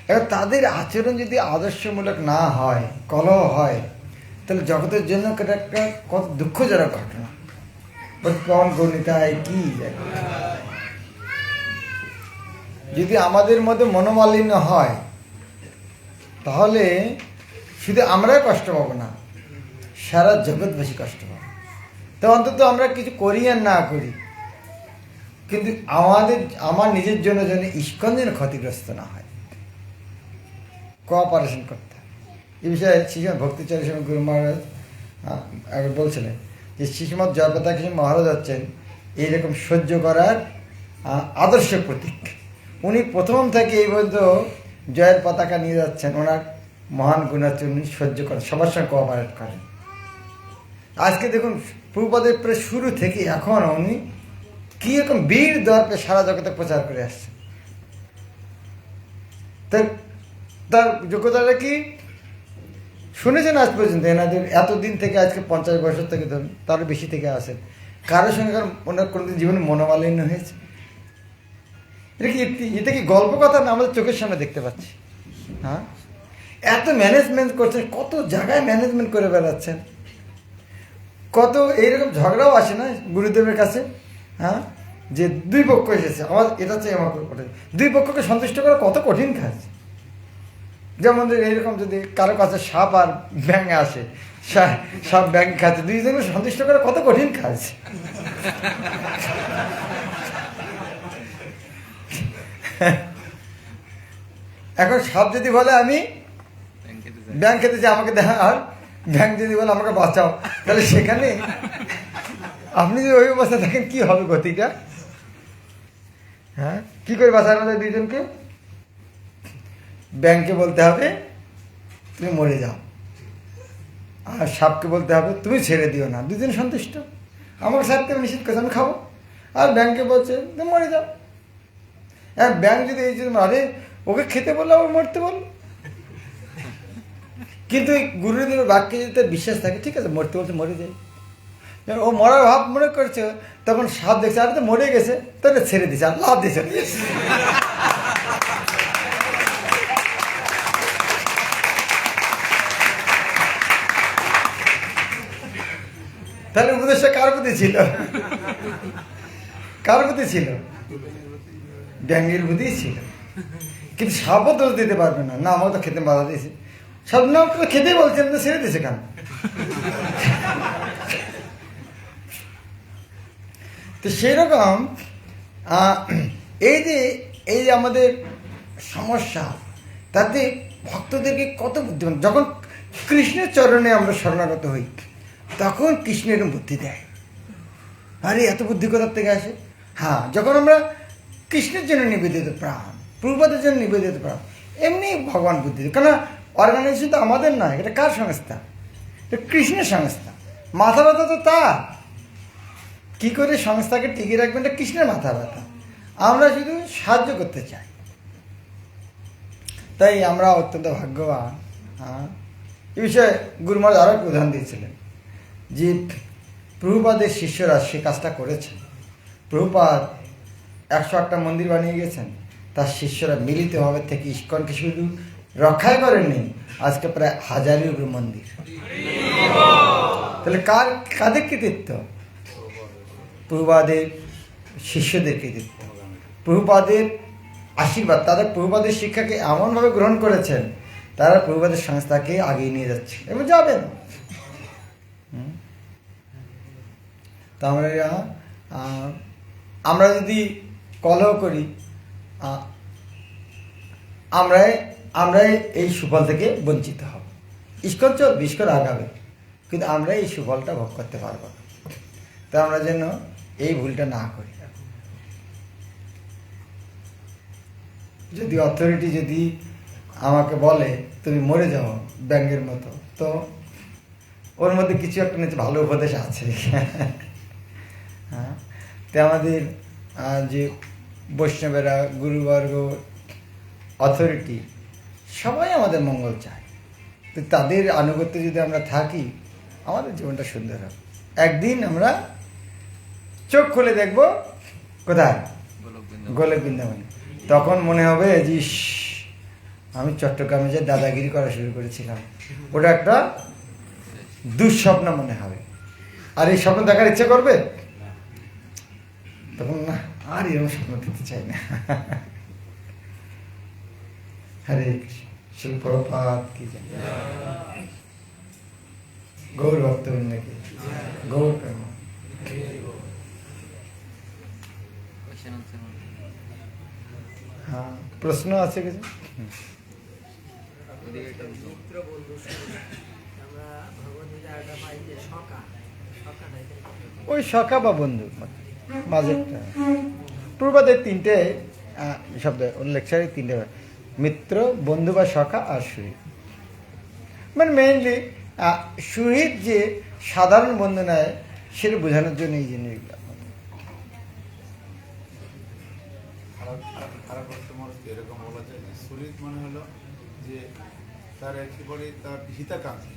এবার তাদের আচরণ যদি আদর্শমূলক না হয়, কলহ হয়, তাহলে জগতের জন্য এটা একটা কত দুঃখজনক ঘটনা। কম গণিতায় কি যদি আমাদের মধ্যে মনোমালিন্য হয়, তাহলে শুধু আমরাই কষ্ট পাবো না, সারা জগৎ বেশি কষ্ট পাবো। তো অন্তত আমরা কিছু করি আর না করি, কিন্তু আমার নিজের জন্য যেন ইস্কন যেন ক্ষতিগ্রস্ত না হয়, কোঅপারেশন করতে হয়। এই বিষয়ে শ্রীমৎ ভক্তিচারী স্বামী গুরু মহারাজ একবার বলছিলেন যে শ্রীমৎ জয়প্রতাপ মহারাজ হচ্ছেন এইরকম সহ্য করার আদর্শ প্রতীক। উনি প্রথম থেকে এই পর্যন্ত জয়ের পতাকা নিয়ে যাচ্ছেন, ওনার মহান গুণ হচ্ছে উনি সহ্য করেন, সবার সঙ্গে কোঅপারেট করেন। আজকে দেখুন প্রভুপাদের প্রায় শুরু থেকে এখন উনি কী রকম বীর দর্পে সারা জগতে প্রচার করে আসছেন। তার যোগ্যতাটা কি শুনেছেন আজ পর্যন্ত? এনাদের এতদিন থেকে, আজকে 50 বছর থেকে ধরুন, তারও বেশি থেকে আসেন, কারোর সঙ্গে ওনার কোনোদিন জীবনে মনোমালিন্য হয়েছে? এটা কি গল্প কথা না? আমাদের চোখের সামনে দেখতে পাচ্ছি। হ্যাঁ, এত ম্যানেজমেন্ট করছেন, কত জায়গায় ম্যানেজমেন্ট করে বেড়াচ্ছেন, কত এইরকম ঝগড়াও আসে না গুরুদেবের কাছে? হ্যাঁ, যে দুই পক্ষ এসেছে, আমার এটা চাই, আমার কঠিন, দুই পক্ষকে সন্তুষ্ট করা কত কঠিন কাজ। যেমন এইরকম যদি কারো কাছে সাপ আর ব্যাঙ আসে, সাপ ব্যাঙ খাচ্ছে, দুইজনে সন্তুষ্ট করা কত কঠিন কাজ। এখন সাপ যদি বলে আমি ব্যাঙ খেতে চাই, আমাকে দেখা, আর ব্যাঙ যদি বলে আমাকে বাঁচাও, তাহলে সেখানে আপনি যদি ওই অবস্থায় থাকেন কি হবে গতিটা? হ্যাঁ, কি করে বাঁচানো যায় দুইজনকে? ব্যাঙকে বলতে হবে তুমি মরে যাও, আর সাপকে বলতে হবে তুমি ছেড়ে দিও না, দুজন সন্তুষ্ট। আমাকে সাপকে নিষেধ করছে আমি খাবো, আর ব্যাঙকে বলছে তুমি মরে যাও। হ্যাঁ, ব্যাঙ যদি এই জন্য আরে ওকে খেতে বললো ও মরতে বললো, কিন্তু এই গুরুদেবের বাক্যে যদি তার বিশ্বাস থাকে, ঠিক আছে মরতে বলছে মরে যায়, ও মরার ভাব মনে করছে, তখন সাপ দেখছে আরে তো মরে গেছে, তাহলে ছেড়ে দিছে আর লাভ দিয়েছে। তাহলে উপদেশটা কার প্রতি ছিল? কার প্রতি ছিল? ব্যাঙের প্রতি ছিল। কিন্তু সাপও দোষ দিতে পারবে না, না আমাকে তো খেতে বাধা দিয়েছে, সব না তো খেতেই বলছেন তো ছেড়ে দিয়েছে কেন? তো সেরকম এই যে আমাদের সমস্যা, তাতে ভক্তদেরকে কত বুদ্ধিমান, যখন কৃষ্ণের চরণে আমরা শরণাগত হই তখন কৃষ্ণের বুদ্ধি দেয়। আরে এত বুদ্ধি কোথার থেকে আসে? হ্যাঁ, যখন আমরা কৃষ্ণের জন্য নিবেদিত প্রাণ, প্রভুপাদের জন্য নিবেদিত প্রাণ, এমনি ভগবান বুদ্ধি দেয়। কেন অর্গানাইজেশন তো আমাদের নয়, এটা কার সংস্থা? এটা কৃষ্ণের সংস্থা। মাথা ব্যথা তো তার, কি করে সংস্থাকে টিকিয়ে রাখবেন এটা কৃষ্ণের মাথা ব্যথা, আমরা শুধু সাহায্য করতে চাই। তাই আমরা অত্যন্ত ভাগ্যবান। হ্যাঁ, এই বিষয়ে গুরু মহারাজ আরও এক উদাহরণ দিয়েছিলেন যে প্রভুপাদের শিষ্যরা সে কাজটা করেছেন। প্রভুপাদ 108টা মন্দির বানিয়ে গেছেন, তার শিষ্যরা মিলিতভাবে থেকে ইস্কনকে শুধু রক্ষাই করেননি, আজকে প্রায় 1000-এর উপর মন্দির। তাহলে কাদের কৃতিত্ব? প্রভুপাদের শিষ্যদের কৃতিত্ব, প্রভুপাদের আশীর্বাদ। তাদের প্রভুপাদের শিক্ষাকে এমনভাবে গ্রহণ করেছেন, তারা প্রভুপাদের সংস্থাকে আগিয়ে নিয়ে যাচ্ছে এবং যাবেন। তা আমরা যদি কলহ করি, আমরাই এই সুফল থেকে বঞ্চিত হব। ইস্কন চলবে, ইস্কন আগাবে, কিন্তু আমরা এই সুফলটা ভোগ করতে পারবো না। তা আমরা যেন এই ভুলটা না করি। যদি অথরিটি যদি আমাকে বলে তুমি মরে যাও ব্যাঙের মতো, তো ওর মধ্যে কিছু একটা নিচে ভালো উপদেশ আছে। হ্যাঁ, তো আমাদের যে বৈষ্ণবেরা, গুরুবর্গ, অথরিটি সবাই আমাদের মঙ্গল চায়। তো তাদের আনুগত্যে যদি আমরা থাকি, আমাদের জীবনটা সুন্দর হবে। একদিন আমরা চোখ খুলে দেখব কোথায়? গোলক বৃন্দাবনে। তখন মনে হবে যে আমি চট্টগ্রামে যে দাদাগিরি করা শুরু করেছিলাম, ওটা একটা দুঃস্বপ্ন মনে হবে। আর এই স্বপ্ন দেখার ইচ্ছে করবে তখন, না আর এরকম স্বপ্ন দেখতে চাই না। হরে কৃষ্ণ, শিল প্রপাত কি জানি, গৌর ভক্তবৃন্দ কি, গৌর প্রেম। হ্যাঁ, প্রশ্ন আছে কিছু? ওই সখা বা বন্ধু মাঝেরটা। পূর্বাদের 3টে শব্দ লেকচারে 3টে, মিত্র, বন্ধু বা সখা আর সুহৃদ। মানে মেইনলি সুহৃদ যে সাধারণ বন্ধু নয়, সেটা বোঝানোর জন্য এই জিনিসগুলো। এরকম বলা যায় যে সুহৃদ মানে হলো যে তার একেবারে তার হিতাকাঙ্ক্ষী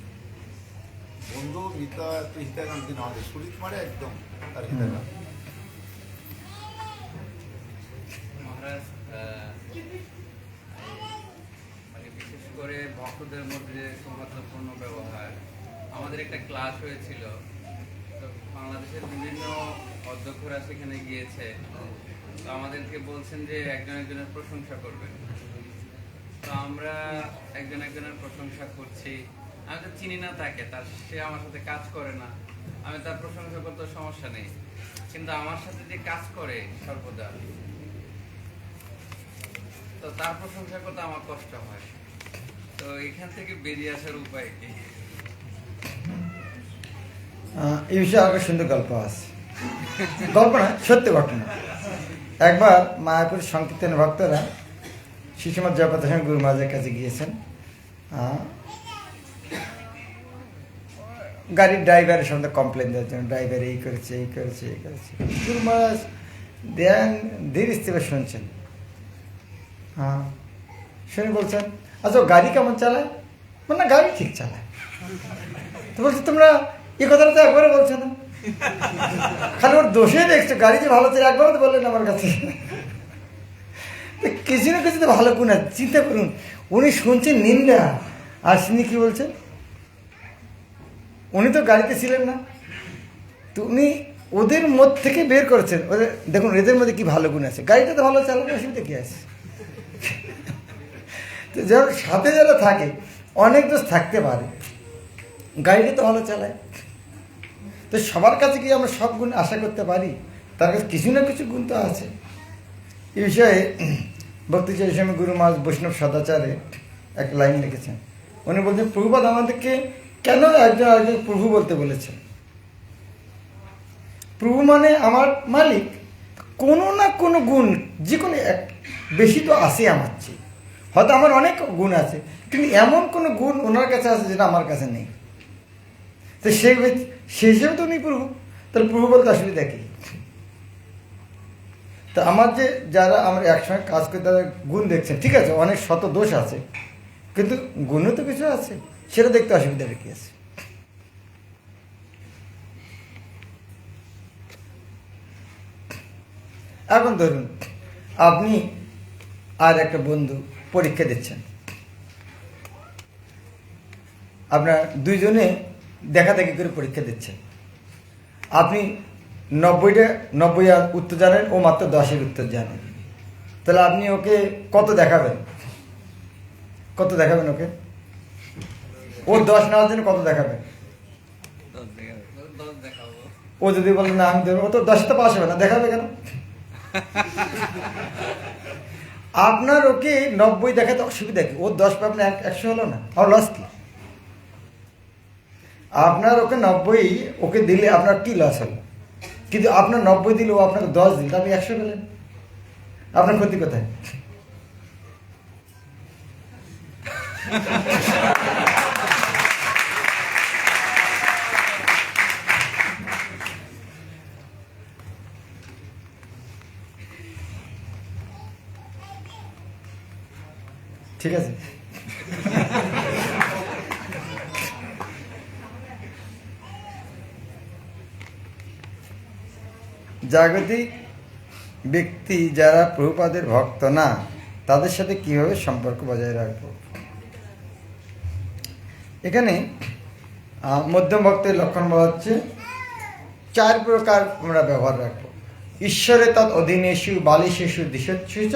বন্ধু, হিতাকাঙ্ক্ষী না হলে সুহৃদ মানে একদম তার হিতাকাঙ্ক্ষী। মহারাজ, মানে বিশেষ করে ভক্তদের মধ্যে যে সৌহার্দ্যপূর্ণ ব্যবহার, আমাদের একটা ক্লাস হয়েছিল, তো বাংলাদেশের বিভিন্ন অধ্যক্ষরা সেখানে গিয়েছে, তো আমাদেরকে বলছেন যে একজন একজনের প্রশংসা করবেন। তো আমরা একজন একজনের প্রশংসা করছি। আমি তো চিনি না তাকে, সে আমার সাথে কাজ করে না, আমি তার প্রশংসা করতে সমস্যা নেই, কিন্তু আমার সাথে যে কাজ করে সর্বদা, তো তার প্রশংসা করতে আমার কষ্ট হয়। তো এখান থেকে বেরিয়ে আসার উপায় কি? এই বিষয়ে আরো সুন্দর গল্প আছে। গল্প না, সত্য ঘটনা। একবার মায়াপুর সংকীর্তনের ভক্তরা শিশুমত জগতের সঙ্গে গুরু মহারাজের কাছে গিয়েছেন। গাড়ির ড্রাইভারের সঙ্গে কমপ্লেন দেওয়ার জন্য, ড্রাইভার এই করেছে এই করেছে এই করেছে। গুরু মহারাজ ধ্যান ধীর স্থির শুনছেন। শুনে বলছেন, আচ্ছা ও গাড়ি কেমন চালায়? মানে না, গাড়ি ঠিক চালায়। তো বলছি তোমরা এই কথাটা তো একবারও বলছো না, খালি ওর দোষে দেখছো, গাড়ি যে ভালো চালায় একবারও তো বললেন আমার কাছে। কিছু না কিছু তো ভালো গুণ আছে। চিন্তা করুন, উনি শুনছেন নিন্দা, আর তিনি কি বলছেন? উনি তো গাড়িতে ছিলেন না, তো উনি ওদের মধ্যে থেকে বের করেছেন। ওদের দেখুন এদের মধ্যে কি ভালো গুণ আছে, গাড়িটা তো ভালো চালাবে, অসুবিধা কি আছে? তো যারা সাথে যারা থাকে, অনেক দোষ থাকতে পারে, গাড়িটা তো ভালো চালায়। তো সবার কাছে কি আমরা সব গুণ আশা করতে পারি? তার কাছে কিছু না কিছু গুণ তো আছে। এই বিষয়ে ভক্তিচারী স্বামী গুরু মহারাজ বৈষ্ণব সদাচারে এক লাইন লিখেছেন। উনি বলছেন, প্রভুপাদ আমাদেরকে কেন একজন আরেকজন প্রভু বলতে বলেছেন? প্রভু মানে আমার মালিক। কোনো না কোনো গুণ, যে কোনো এক বেশি তো আছে আমার চেয়ে, হয়তো আমার অনেক গুণ আছে, কিন্তু এমন কোনো গুণ ওনার কাছে আছে যেটা আমার কাছে নেই। তো সেই হিসেবে তো উনি প্রভু। তাহলে প্রভু বলতে অসুবিধা কি? তা আমার যে যারা আমরা একসঙ্গে কাজ করি তাদের গুণ দেখছেন, ঠিক আছে, অনেক শত দোষ আছে, কিন্তু গুণও তো কিছু আছে, সেটা দেখতে অসুবিধাটা কি আছে? এখন ধরুন আপনি আর একটা বন্ধু পরীক্ষা দিচ্ছেন, আপনার দুইজনে দেখাদেখি করে পরীক্ষা দিচ্ছেন। আপনি 90 উত্তর জানেন, ও মাত্র 10 উত্তর জানেন। তাহলে আপনি ওকে কত দেখাবেন? কত দেখাবেন ওকে? ও 10 নেওয়ার জন্য কত দেখাবেন? ও যদি বলে না আমি দেবো, ও তো 10 তো পাস হবে না, দেখাবে কেন? আপনার ওকে 90 দেখাতে অসুবিধা কি? ও 10 পাবে না, 100 হলো না, আর লস কি? আপনার ওকে 90 ওকে দিলে আপনার কি লস হলো? কিন্তু আপনার 90 দিলে ও আপনাকে 10 দিল, আপনি 100 পেলেন, আপনার ক্ষতি কোথায়? ঠিক আছে, জাগতিক ব্যক্তি যারা প্রভুপাদের ভক্ত না, তাদের সাথে কিভাবে সম্পর্ক বজায় রাখবো? এখানে মধ্যম ভক্তের লক্ষণ বলা হচ্ছে 4 প্রকার আমরা ব্যবহার রাখবো। ঈশ্বরে তৎ অধীনেষু বালিশেষু দিশৎসু চ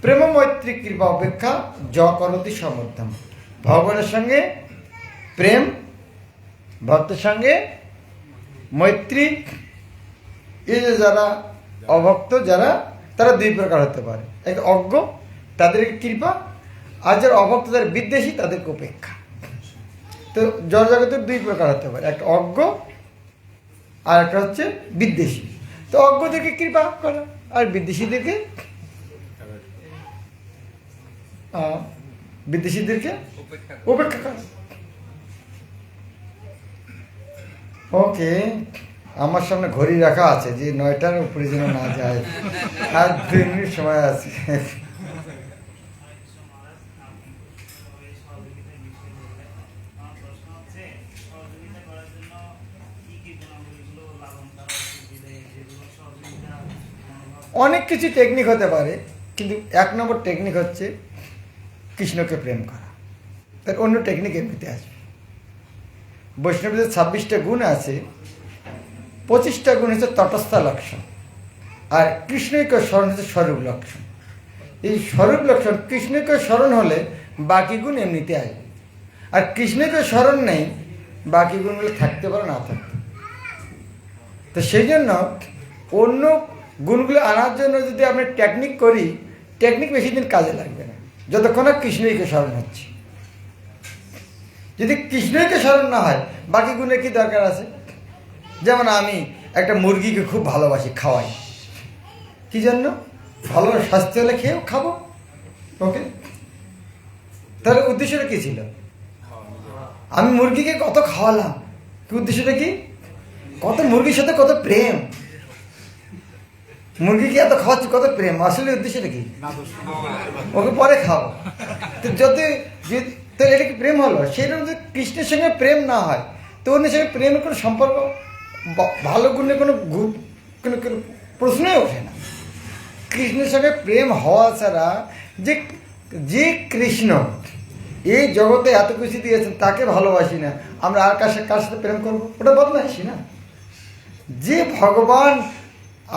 প্রেম মৈত্রী কৃপা অপেক্ষা য করতি সমর্থম। ভগবানের সঙ্গে প্রেম, ভক্তের সঙ্গে মৈত্রী। এই যে যারা অভক্ত যারা, তারা 2 প্রকার হতে পারে। এক অজ্ঞ, তাদেরকে কৃপা, আর যারা অভক্ত যারা বিদ্বেষী, তাদেরকে উপেক্ষা। তো জড় জগতের 2 প্রকার হতে পারে, একটা অজ্ঞ আর একটা হচ্ছে বিদ্বেষী। তো অজ্ঞদেরকে কৃপা করা আর বিদ্বেষীদেরকে উপেক্ষা করা। ওকে, আমার সামনে ঘড়ি রাখা আছে যে 9টার উপরে যেন না যায়, আর 2 মিনিট সময় আছে। অনেক কিছু টেকনিক হতে পারে, কিন্তু 1 নম্বর টেকনিক হচ্ছে কৃষ্ণকে প্রেম করা। তার অন্য টেকনিক এমনিতে আসবে। বৈষ্ণবদের 26টা গুণ আছে, 25টা গুণ হচ্ছে তটস্থ লক্ষণ, আর কৃষ্ণকে স্মরণ হচ্ছে স্বরূপ লক্ষণ। এই স্বরূপ লক্ষণ কৃষ্ণকে স্মরণ হলে বাকি গুণ এমনিতে আসবে, আর কৃষ্ণকে স্মরণ নেই বাকি গুণগুলো থাকতে পারে না থাকতে। তো সেই জন্য অন্য গুণগুলো আনার জন্য যদি আপনি টেকনিক করি, টেকনিক বেশি দিন কাজে লাগবে না, যতক্ষণ না কৃষ্ণকে স্মরণ হচ্ছে। যদি কৃষ্ণকে স্মরণ না হয় বাকি গুণের কি দরকার আছে? যেমন আমি একটা মুরগিকে খুব ভালোবাসি, খাওয়াই, কি জন্য? ভালো স্বাস্থ্য হলে খেয়েও খাবো, ওকে। তাহলে উদ্দেশ্যটা কি ছিল? আমি মুরগিকে কত খাওয়ালাম, কি উদ্দেশ্যটা কি? কত মুরগির সাথে কত প্রেম, মুরগিকে এত খাওয়াচ্ছি কত প্রেম, আসলে উদ্দেশ্যটা কি? ওকে পরে খাবো। তো যদি তাহলে এটা কি প্রেম হলো? সেরকম যদি কৃষ্ণের সঙ্গে প্রেম না হয় তো অন্য সঙ্গে প্রেমের কোনো সম্পর্ক, ভালো গুণের কোনো কোনো কোনো প্রশ্নই ওঠে না। কৃষ্ণের সঙ্গে প্রেম হওয়া ছাড়া যে যে কৃষ্ণ এই জগতে এত কিছু দিয়েছেন তাকে ভালোবাসি না, আমরা আর কার সাথে প্রেম করবো? ওটা বদমাইশি না। যে ভগবান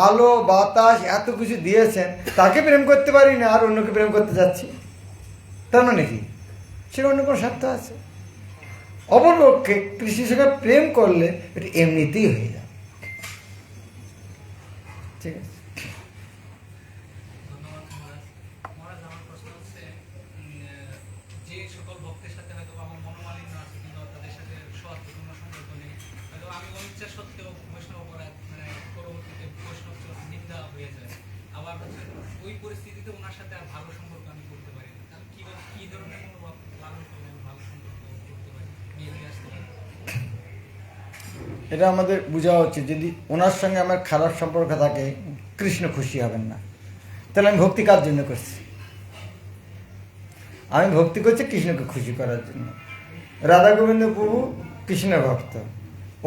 আলো বাতাস এত কিছু দিয়েছেন তাকে প্রেম করতে পারি না, আর অন্যকে প্রেম করতে যাচ্ছি, তার মানে কি? সেটা অন্য কোনো স্বার্থ আছে। অপরপক্ষে কৃষ্ণের সঙ্গে প্রেম করলে এটা এমনিতেই হয়ে যাবে। ঠিক আছে। যে সকল ভক্তের সাথে হয়তো আমার মনোমালিন্য আছে কিংবা তাদের সাথে সৎপূর্ণ সম্পর্ক নেই, হয়তো আমি অনিচ্ছা সত্ত্বেও বৈষ্ণব অপরাধ মানে পরবর্তীতে বৈষ্ণব নিন্দা হয়ে যায়, আবার হচ্ছে ওই পরিস্থিতিতে ওনার সাথে আর ভালো সম্পর্ক আমি করতে পারি না। তাহলে কি ধরনের মনোভাব লালন করলে আমি ভালো সম্পর্ক করতে পারি, এগিয়ে আসতে পারি? এটা আমাদের বোঝা উচিত। যদি ওনার সঙ্গে আমার খারাপ সম্পর্ক থাকে, কৃষ্ণ খুশি হবেন না। তাহলে আমি ভক্তি কার জন্য করছি? আমি ভক্তি করছি কৃষ্ণকে খুশি করার জন্য। রাধা গোবিন্দ প্রভু কৃষ্ণের ভক্ত,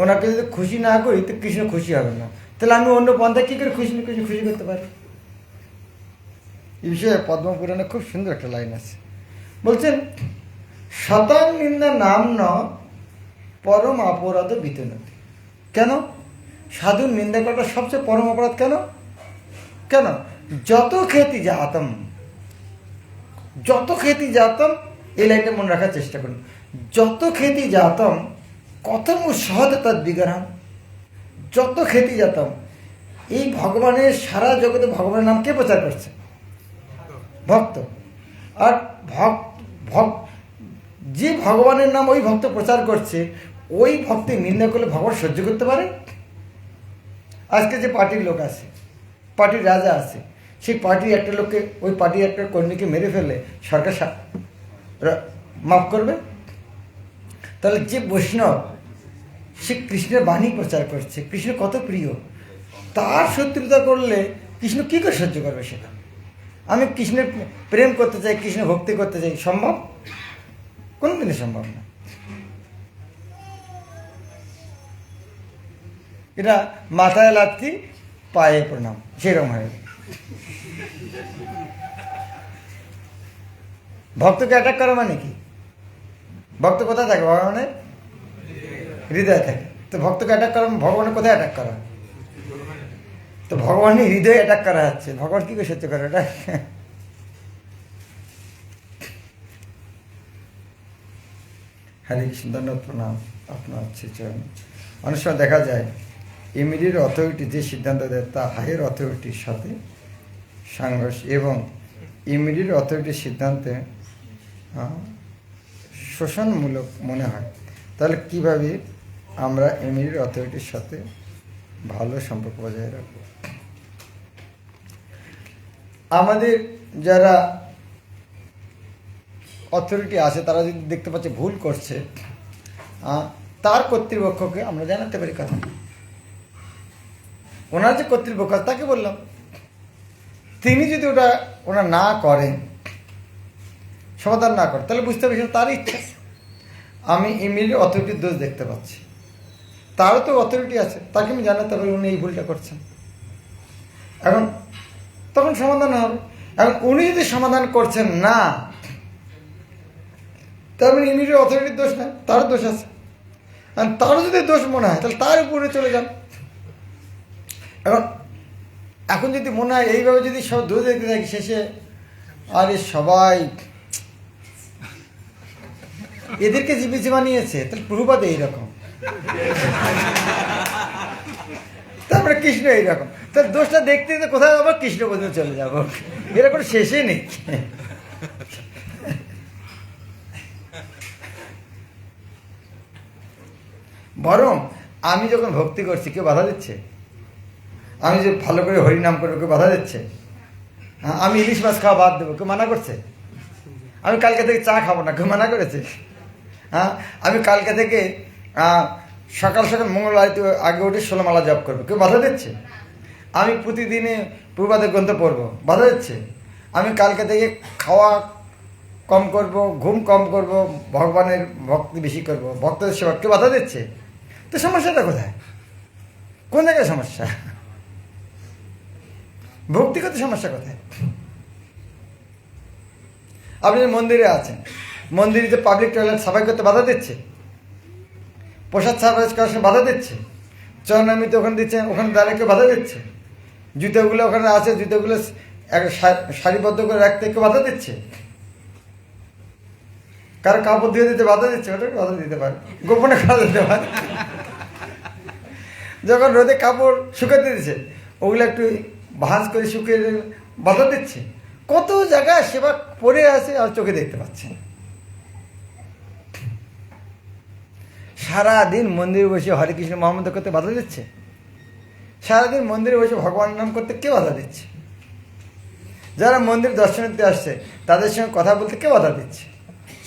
ওনাকে যদি খুশি না করি তো কৃষ্ণ খুশি হবে না। তাহলে আমি অন্য পন্থায় কী করে কৃষ্ণকে খুশি করতে পারি? এই বিষয়ে পদ্মপুরাণে খুব সুন্দর একটা লাইন আছে, বলছেন শতাং নিন্দা নাম ন পরম অপরাধ বিতনতি। কেন? সাধুর নিন্দা করাটা সবচেয়ে পরম অপরাধ। কেন? কেন? যত খ্যাতি জাতম, যত খ্যাতি জাতম, এই লাইনটা মনে রাখার চেষ্টা করুন। যত খ্যাতি জাতম কথম সহজ তদ বিগ্রহম। যত খ্যাতি জাতম, এই ভগবানের সারা জগতে ভগবানের নাম কে প্রচার করছে? ভক্ত। আর যে ভগবানের নাম ওই ভক্ত প্রচার করছে, ওই ভক্তের নিন্দা করলে ভগবান সহ্য করতে পারে? আজকে যে পার্টির লোক আছে, পার্টির রাজা আছে, সেই পার্টির একটা লোককে, ওই পার্টির একটা কর্মীকে মেরে ফেলে সরকার মাফ করবে? তাহলে যে বৈষ্ণব, সে কৃষ্ণের বাণী প্রচার করছে, কৃষ্ণ কত প্রিয়, তার শত্রুতা করলে কৃষ্ণ কী করে সহ্য করবে সেটা? আমি কৃষ্ণের প্রেম করতে চাই, কৃষ্ণ ভক্তি করতে চাই, সম্ভব? কোনোদিনই সম্ভব না। এটা মাথায় লাথি পায়ে প্রণাম, সেরকম হয়। ভক্তকে অ্যাটাক করা মানে কি? ভক্ত কোথায় থাকে? ভগবানের হৃদয়ে থাকে। তো ভক্তকে অ্যাটাক করা ভগবানের কোথায় অ্যাটাক করা? তো ভগবানের হৃদয়ে অ্যাটাক করা হচ্ছে, ভগবান কি করে সহ্য করে এটা? হরে কৃষ্ণ, ধন্যবাদ, প্রণাম আপনার হচ্ছে চরণ। অনেক সময় দেখা যায় ইমিডিয়েট অথরিটি যে সিদ্ধান্ত দেয় তা হায়ার অথরিটির সাথে সংঘর্ষ, এবং ইমিডিয়েট অথরিটির সিদ্ধান্তে শোষণমূলক মনে হয়। তাহলে কিভাবে আমরা ইমিডিয়েট অথরিটির সাথে ভালো সম্পর্ক বজায় রাখব? আমাদের যারা অথরিটি আছে তারা যদি দেখতে পাচ্ছে ভুল করছে, তার কর্তৃপক্ষকে আমরা জানাতে পারি কথা। ওনার যে কর্তৃপক্ষ তাকে বললাম, তিনি যদি ওরা না করেন, সমাধান না করে, তাহলে বুঝতে পারছি তার ইচ্ছা। আমি ইমিডিয়েট অথরিটির দোষ দেখতে পাচ্ছি, তারও তো অথরিটি আছে, তাকে আমি জানাতে পারি উনি এই ভুলটা করছেন। এখন তখন সমাধান হবে। এখন উনি যদি সমাধান করছেন না, তারপরে ইমিডিয়েট অথরিটির দোষ না, তার দোষ আছে। আর তারও যদি দোষ মনে হয় তাহলে তার উপরে চলে যান। এখন যদি মনে হয় এইভাবে যদি সব দোষ দেখতে থাকি, শেষে আরে সবাই এদেরকে জীবিত বানিয়েছে, তাহলে প্রভুপাদ এইরকম, তারপরে কৃষ্ণ এইরকম, তার দোষটা দেখতে দেখতে কোথায় আবার কৃষ্ণ পর্যন্ত চলে যাবো, এরা কোনো শেষে নেই। বরং আমি যখন ভক্তি করছি কেউ বাধা দিচ্ছে? আমি যে ভালো করে হরিনাম করবো কেউ বাধা দিচ্ছে? আমি ইলিশ মাছ খাওয়া বাদ দেবো কেউ মানা করছে? আমি কালকে থেকে চা খাবো না কেউ মানা করেছে? হ্যাঁ, আমি কালকে থেকে সকাল সকাল মঙ্গল আরতি আগে উঠে 16 মালা জপ করবো কেউ বাধা দিচ্ছে? আমি প্রতিদিনে প্রভাতের গ্রন্থ পড়বো বাধা দিচ্ছে? আমি কালকে থেকে খাওয়া কম করব, ঘুম কম করব, ভগবানের ভক্তি বেশি করব, ভক্তদের সেবা কেউ বাধা দিচ্ছে? তো সমস্যাটা কোথায়? কোন জায়গায় সমস্যা? ভক্তিগত সমস্যা কোথায়? আপনি মন্দিরে আছেন, মন্দিরে যে পাবলিক টয়লেট সাফাই করতে বাধা দিচ্ছে? প্রসাদ সার্ভিস করার সময় বাধা দিচ্ছে? চরণামিতে ওখানে দিচ্ছে, ওখানে দাঁড়িয়ে কেউ বাধা দিচ্ছে? জুতোগুলো ওখানে আছে, জুতোগুলো সারিবদ্ধ করে রাখতে কেউ বাধা দিচ্ছে? কারো কাপড় দিয়ে দিতে বাধা দিচ্ছে? ওটা বাধা দিতে পারে, গোপনে করা দিতে পারে। যখন রোদে কাপড় শুকাতে দিচ্ছে ওগুলো একটু ভাঁজ করে শুকিয়ে বাধা দিচ্ছে? কত জায়গায় সেবা পড়ে আছে আর চোখে দেখতে পাচ্ছে। সারাদিন মন্দিরে বসে হরে কৃষ্ণ মহামন্ত্র করতে বাধা দিচ্ছে? সারাদিন মন্দিরে বসে ভগবানের নাম করতে কে বাধা দিচ্ছে? যারা মন্দির দর্শনার্থী আসছে তাদের সঙ্গে কথা বলতে কে বাধা দিচ্ছে?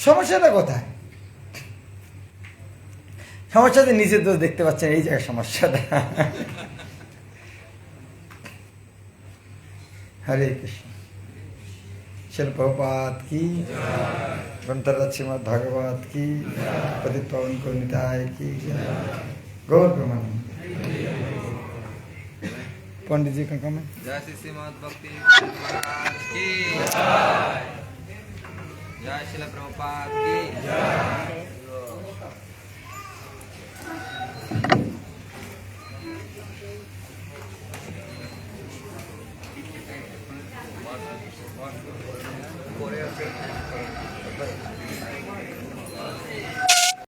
সমস্যাটা কোথায়? সমস্যাতে নিজের দোষ দেখতে পাচ্ছেন, এই জায়গায় সমস্যাটা। হরে কৃষ্ণ। শিল প্রভুপাদ কি, গ্রন্থরাজ শ্রীমদ্ ভাগবত কি, পতিত পাবন কর্ণিতায় কি, গৌর প্রেমানন্দ। पंडित जी का कमेंट। जय श्री श्रीमद् भक्ति महाराज की जय श्रील प्रभुपाद की जय।